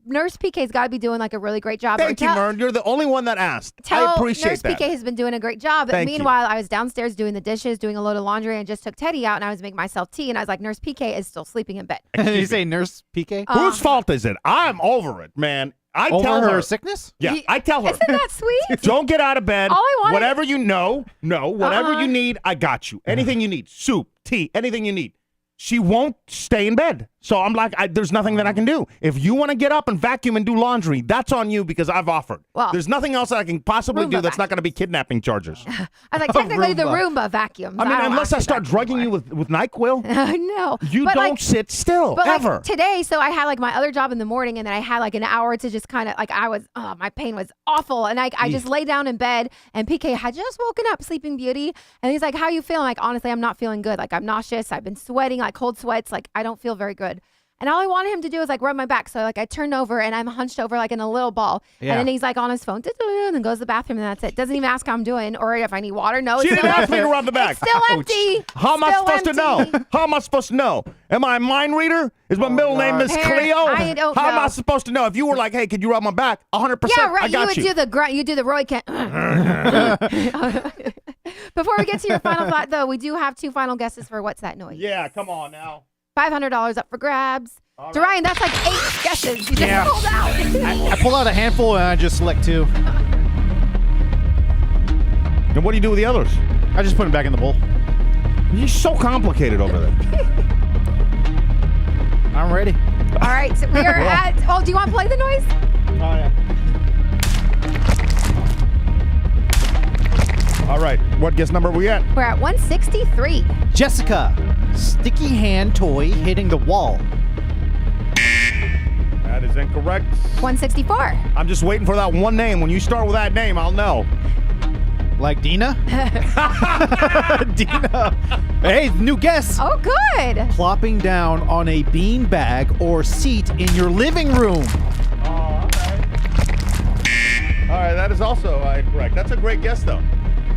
Nurse PK's got to be doing like a really great job. Thank you, Mern. You're the only one that asked. I appreciate Nurse that. PK has been doing a great job. Thank you. Meanwhile, I was downstairs doing the dishes, doing a load of laundry, and just took Teddy out, and I was making myself tea, and I was like, Nurse PK is still sleeping in bed. You say Nurse PK? Whose fault is it? I'm over it, man. I Over tell her her. sickness? Yeah, I tell her. Isn't that sweet? Don't get out of bed. All I wanted- Whatever you know, whatever Uh-uh. you need, I got you. Anything you need, soup, tea, anything you need. She won't stay in bed. So I'm like, there's nothing that I can do. If you want to get up and vacuum and do laundry, that's on you because I've offered. Well, there's nothing else that I can possibly Roomba do that's not going to be kidnapping charges. I was like, technically, the Roomba vacuums. I mean, don't unless I actually start vacuum drugging you anymore. with NyQuil, No. you But, don't like, sit still, But ever. like today, so I had like my other job in the morning, and then I had like an hour to just kind of like my pain was awful, and I just lay down in bed, and PK had just woken up, Sleeping Beauty, and he's like, "How you feeling?" Like honestly, I'm not feeling good. Like I'm nauseous. I've been sweating, like cold sweats. Like I don't feel very good. And all I wanted him to do was like rub my back. So like I turned over and I'm hunched over like in a little ball. Yeah. And then he's like on his phone, and then goes to the bathroom, and that's it. Doesn't even ask how I'm doing or if I need water. No, She it's didn't still ask me to rub the back. It's still empty. How am I Still supposed to know? empty. How am I supposed to know? Am I a mind reader? Is my middle name Miss Here, Cleo? I don't How am know. I supposed to know? If you were like, hey, could you rub my back? 100%. Yeah, right. I got you would do the grunt. You do the Roy Kent. Before we get to your final thought, though, we do have two final guesses for what's that noise. Yeah, come on now. $500 up for grabs. All right. Duryan, that's like 8 guesses. You just Yeah. pulled out. I pull out a handful and I just select 2. And what do you do with the others? I just put them back in the bowl. You're so complicated over there. I'm ready. All right, so we are at. Oh, do you want to play the noise? Oh, yeah. All right, what guess number are we at? We're at 163. Jessica, sticky hand toy hitting the wall. That is incorrect. 164. I'm just waiting for that one name. When you start with that name, I'll know. Like Dina? Dina. Hey, new guess. Oh, good. Plopping down on a bean bag or seat in your living room. Oh, all right. All right, that is also incorrect. That's a great guess, though.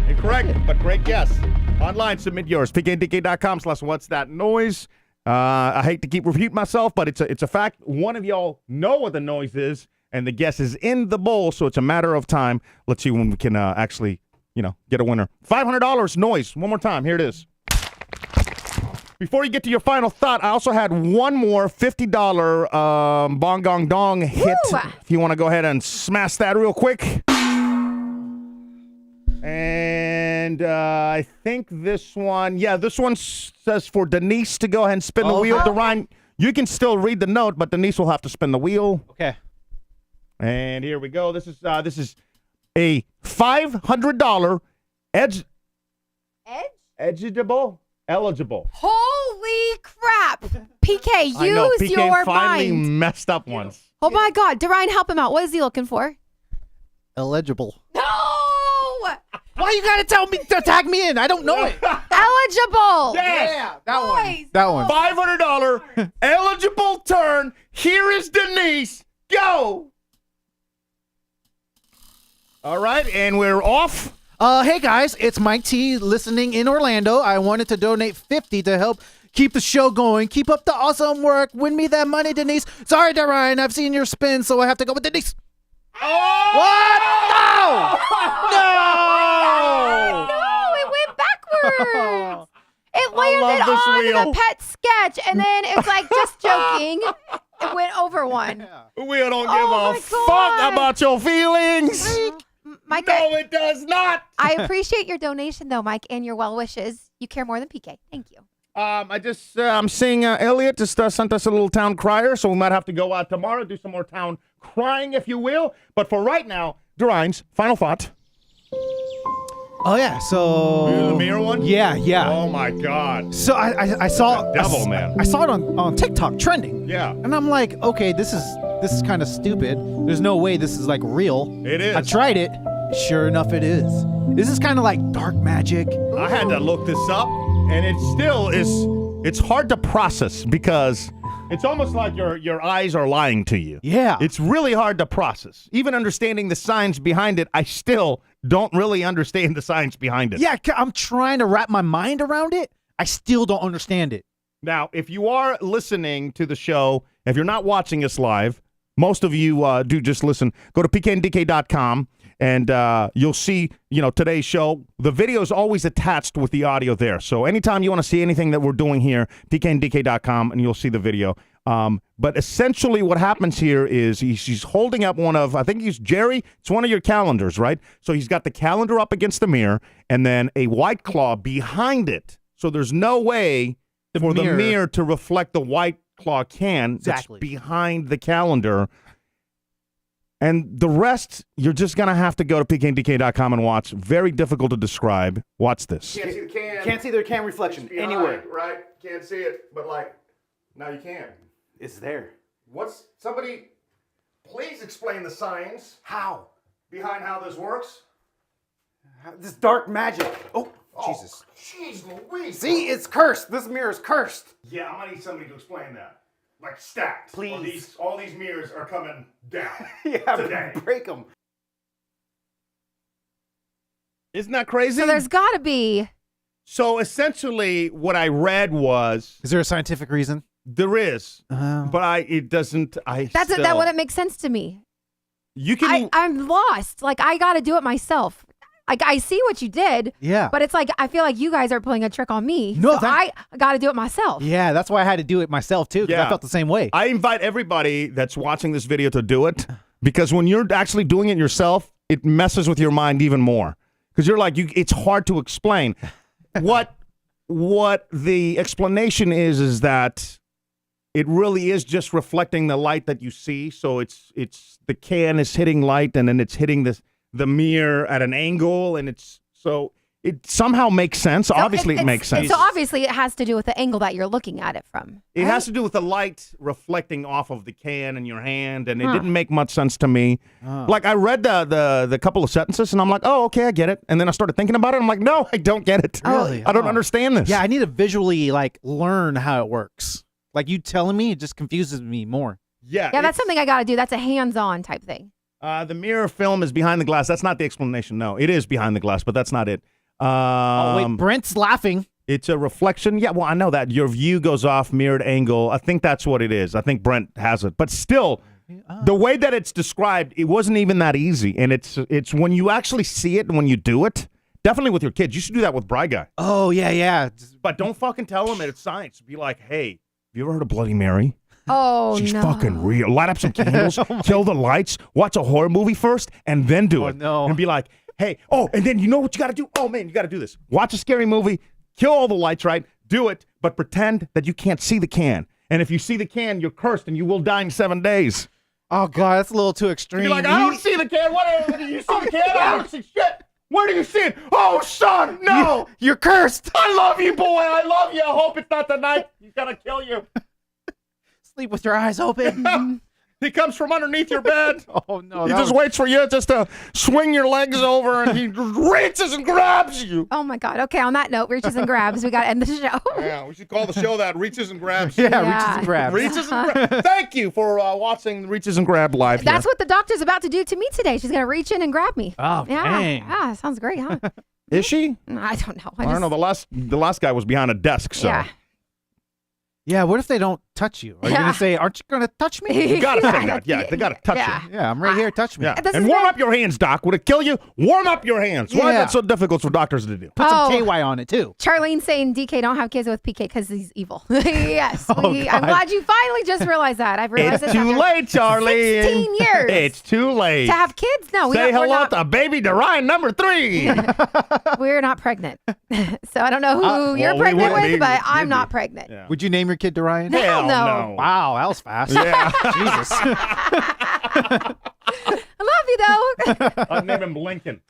Incorrect, but great guess. Online, submit yours. pkdk.com/what's that noise. I hate to keep repeating myself, but it's a fact. One of y'all know what the noise is, and the guess is in the bowl, so it's a matter of time. Let's see when we can actually, get a winner. $500 noise. One more time. Here it is. Before you get to your final thought, I also had one more $50 bong gong dong hit. Woo! If you want to go ahead and smash that real quick. And I think this one says for Denise to go ahead and spin the wheel. Duryan, you can still read the note, but Denise will have to spin the wheel. Okay. And here we go. This is a $500 eligible. Holy crap. PK, I know, use PK your finally mind. messed up once. Oh, my God. Duryan, help him out. What is he looking for? Illegible. No! Why you gotta tag me in? I don't know it. Eligible. Yes. That Boys. one. $500 eligible turn. Here is Denise. Go. All right, and we're off. Hey guys, it's Mike T listening in Orlando. I wanted to donate $50 to help keep the show going. Keep up the awesome work. Win me that money, Denise. Sorry, Duryan, I've seen your spin, so I have to go with Denise. Oh! What? No! No, it went backwards. It I love landed this on wheel. the pet sketch, and then it's like, just joking. It went over one. We don't give Oh a my fuck God. about your feelings. Mike, No, it does not. I appreciate your donation, though, Mike, and your well wishes. You care more than PK. Thank you. I'm seeing Elliot just sent us a little town crier, so we might have to go out tomorrow, do some more town crying, if you will. But for right now, Duryan's final thought. Oh yeah. So The mirror one? Yeah, yeah. Oh my God. So I saw The devil, man. I saw it on TikTok trending. Yeah. And I'm like, okay, this is kind of stupid. There's no way this is like real. It is. I tried it. Sure enough, it is. This is kind of like dark magic. I had to look this up, and it still is. It's hard to process because it's almost like your eyes are lying to you. Yeah. It's really hard to process. Even understanding the science behind it, I still don't really understand the science behind it. Yeah, I'm trying to wrap my mind around it. I still don't understand it. Now, if you are listening to the show, if you're not watching us live, most of you do just listen. Go to pkndk.com and you'll see, today's show. The video is always attached with the audio there. So anytime you want to see anything that we're doing here, pkndk.com, and you'll see the video. But essentially what happens here is he's holding up one of, I think he's Jerry, it's one of your calendars, right? So he's got the calendar up against the mirror and then a White Claw behind it. So there's no way for the mirror to reflect the White Claw can Exactly. that's behind the calendar. And the rest, you're just going to have to go to pkndk.com and watch. Very difficult to describe. Watch this. Can't see the can. Can't see their can reflection Behind, anywhere. Right? Can't see it, but now you can. It's there. Somebody, please explain the science How? behind how this works? This dark magic. Oh, Jesus. Jeez Louise. See, it's cursed. This mirror is cursed. Yeah, I'm gonna need somebody to explain that. Like stacked. Please. All these mirrors are coming down Yeah, today. break them. Isn't that crazy? So there's got to be. So essentially what I read was Is there a scientific reason? there is, but it doesn't. That wouldn't make sense to me. You can. I'm lost. Like, I got to do it myself. Like, I see what you did. Yeah. But it's like, I feel like you guys are playing a trick on me. No, so I got to do it myself. Yeah, that's why I had to do it myself too, because Yeah. I felt the same way. I invite everybody that's watching this video to do it because when you're actually doing it yourself, it messes with your mind even more because you're like, it's hard to explain. What the explanation is that it really is just reflecting the light that you see. So it's the can is hitting light and then it's hitting the mirror at an angle and it somehow makes sense. So Obviously, it makes sense. So obviously it has to do with the angle that you're looking at it from. It right? has to do with the light reflecting off of the can in your hand, and it didn't make much sense to me. Like, I read the couple of sentences, and I'm like, oh, okay, I get it. And then I started thinking about it, and I'm like, no, I don't get it. Really? I don't understand this. Yeah, I need to visually learn how it works. Like you telling me, it just confuses me more. Yeah, Yeah, that's something I got to do. That's a hands-on type thing. The mirror film is behind the glass. That's not the explanation. No, it is behind the glass, but that's not it. Oh wait, Brent's laughing. It's a reflection. Yeah, well, I know that. Your view goes off mirrored angle. I think that's what it is. I think Brent has it. But still, the way that it's described, it wasn't even that easy. And it's when you actually see it and when you do it, definitely with your kids. You should do that with Bry Guy. Oh yeah. But don't fucking tell them it's science. Be like, hey, have you ever heard of Bloody Mary? Oh, She's no. fucking real. Light up some candles, kill the lights, watch a horror movie first, and then do it. No. And be like, hey, and then you know what you got to do? Oh, man, you got to do this. Watch a scary movie, kill all the lights, right? Do it, but pretend that you can't see the can. And if you see the can, you're cursed and you will die in 7 days. Oh god, that's a little too extreme. You're like, I don't see the can. What do you see the can? I don't see shit. Where do you see it? Oh, son, no. You're cursed. I love you, boy. I love you. I hope it's not the night he's going to kill you. Sleep with your eyes open. He comes from underneath your bed. Oh no. He just waits for you just to swing your legs over and he reaches and grabs you. Oh, my God. Okay, on that note, reaches and grabs. We got to end the show. Yeah, we should call the show that Reaches and Grabs. Yeah, Yeah. reaches and grabs. Reaches and Grabs. Thank you for watching Reaches and Grab live That's here. what the doctor's about to do to me today. She's going to reach in and grab me. Oh, yeah. dang. Yeah, sounds great, huh? Is she? I don't know. I don't know. The last guy was behind a desk, so. Yeah. Yeah, what if they don't touch you? Are you Yeah. gonna say, aren't you gonna touch me? You gotta say that. Yeah, they gotta touch Yeah. you. Yeah, I'm right here, touch me. Yeah. This And is warm very- up your hands, Doc. Would it kill you? Warm up your hands. Why is Yeah. that so difficult for doctors to do? Put some Oh. KY on it too. Charlene saying DK don't have kids with PK because he's evil. Yes. Oh, I'm God. glad you finally just realized that. I've realized It's this too after late, Charlie. 16 years. It's too late. To have kids? No, Say we're hello not, to baby Duryan number 3. we're not pregnant. So I don't know who you're well, we pregnant wouldn't with, be. but I'm You'd not be. pregnant. Yeah. Would you name your kid Duryan? Hell no. no. Wow, that was fast. Yeah. Jesus. I love though. I'd name him Lincoln.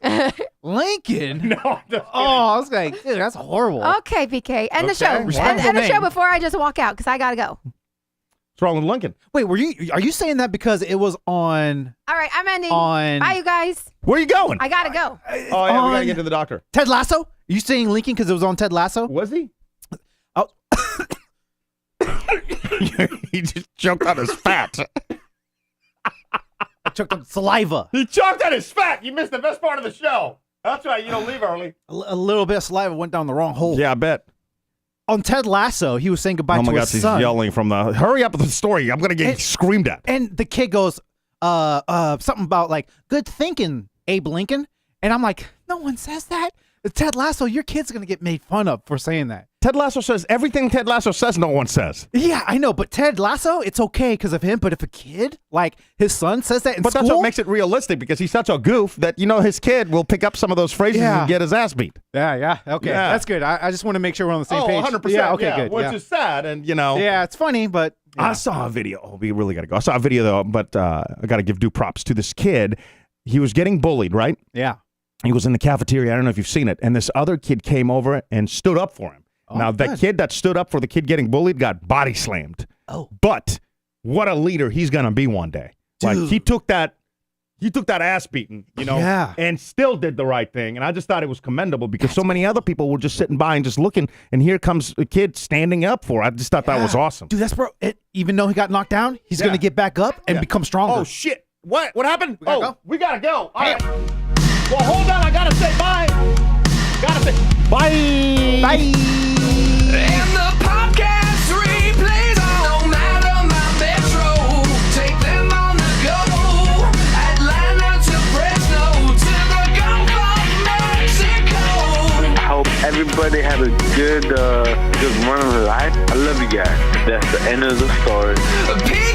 Lincoln? No, I'm just Oh, I was like, dude, that's horrible. Okay, PK. End the show. Okay. End the show name. before I just walk out because I gotta go. What's wrong with Lincoln? Wait, are you saying that because it was on All right, I'm ending. On- Bye, you guys. Where are you going? I gotta go. Oh, yeah, we got on- to get to the doctor. Ted Lasso? Are you saying Lincoln because it was on Ted Lasso? Was he? Oh. He just choked on his fat. I choked on saliva. He choked on his fat. You missed the best part of the show. That's right. You don't leave early. A little bit of saliva went down the wrong hole. Yeah, I bet. On Ted Lasso, he was saying goodbye Oh my to God, his she's son. yelling from the. Hurry up with the story. I'm gonna get screamed at. And the kid goes, something about like, good thinking, Abe Lincoln. And I'm like, no one says that. Ted Lasso, your kid's going to get made fun of for saying that. Ted Lasso says everything Ted Lasso says, no one says. Yeah, I know. But Ted Lasso, it's okay because of him. But if a kid, like his son, says that in But school. that's what makes it realistic because he's such a goof that, his kid will pick up some of those phrases Yeah. and get his ass beat. Yeah. Okay. Yeah. That's good. I just want to make sure we're on the same Oh, page. 100%. Yeah, okay, good. Which Yeah. is sad. And, Yeah, it's funny, but. I saw a video. Oh, we really got to go. I saw a video, though, but I got to give due props to this kid. He was getting bullied, right? Yeah. He was in the cafeteria. I don't know if you've seen it. And this other kid came over and stood up for him. Now, that good. kid that stood up for the kid getting bullied got body slammed. Oh. But what a leader he's going to be one day. Like, Dude. he took that ass beating, Yeah. and still did the right thing. And I just thought it was commendable because so many other people were just sitting by and just looking. And here comes a kid standing up for it. I just thought that was awesome. Dude, that's bro. Even though he got knocked down, he's going to get back up and become stronger. Oh, shit. What happened? We gotta go. We got to go. All right. Well, hold on. I got to say bye. Got to say bye. Bye. And the podcast replays no matter my metro. Take them on the go. Atlanta to Fresno to the Gulf of Mexico. I hope everybody had a good run of their life. I love you guys. That's the end of the story. Peace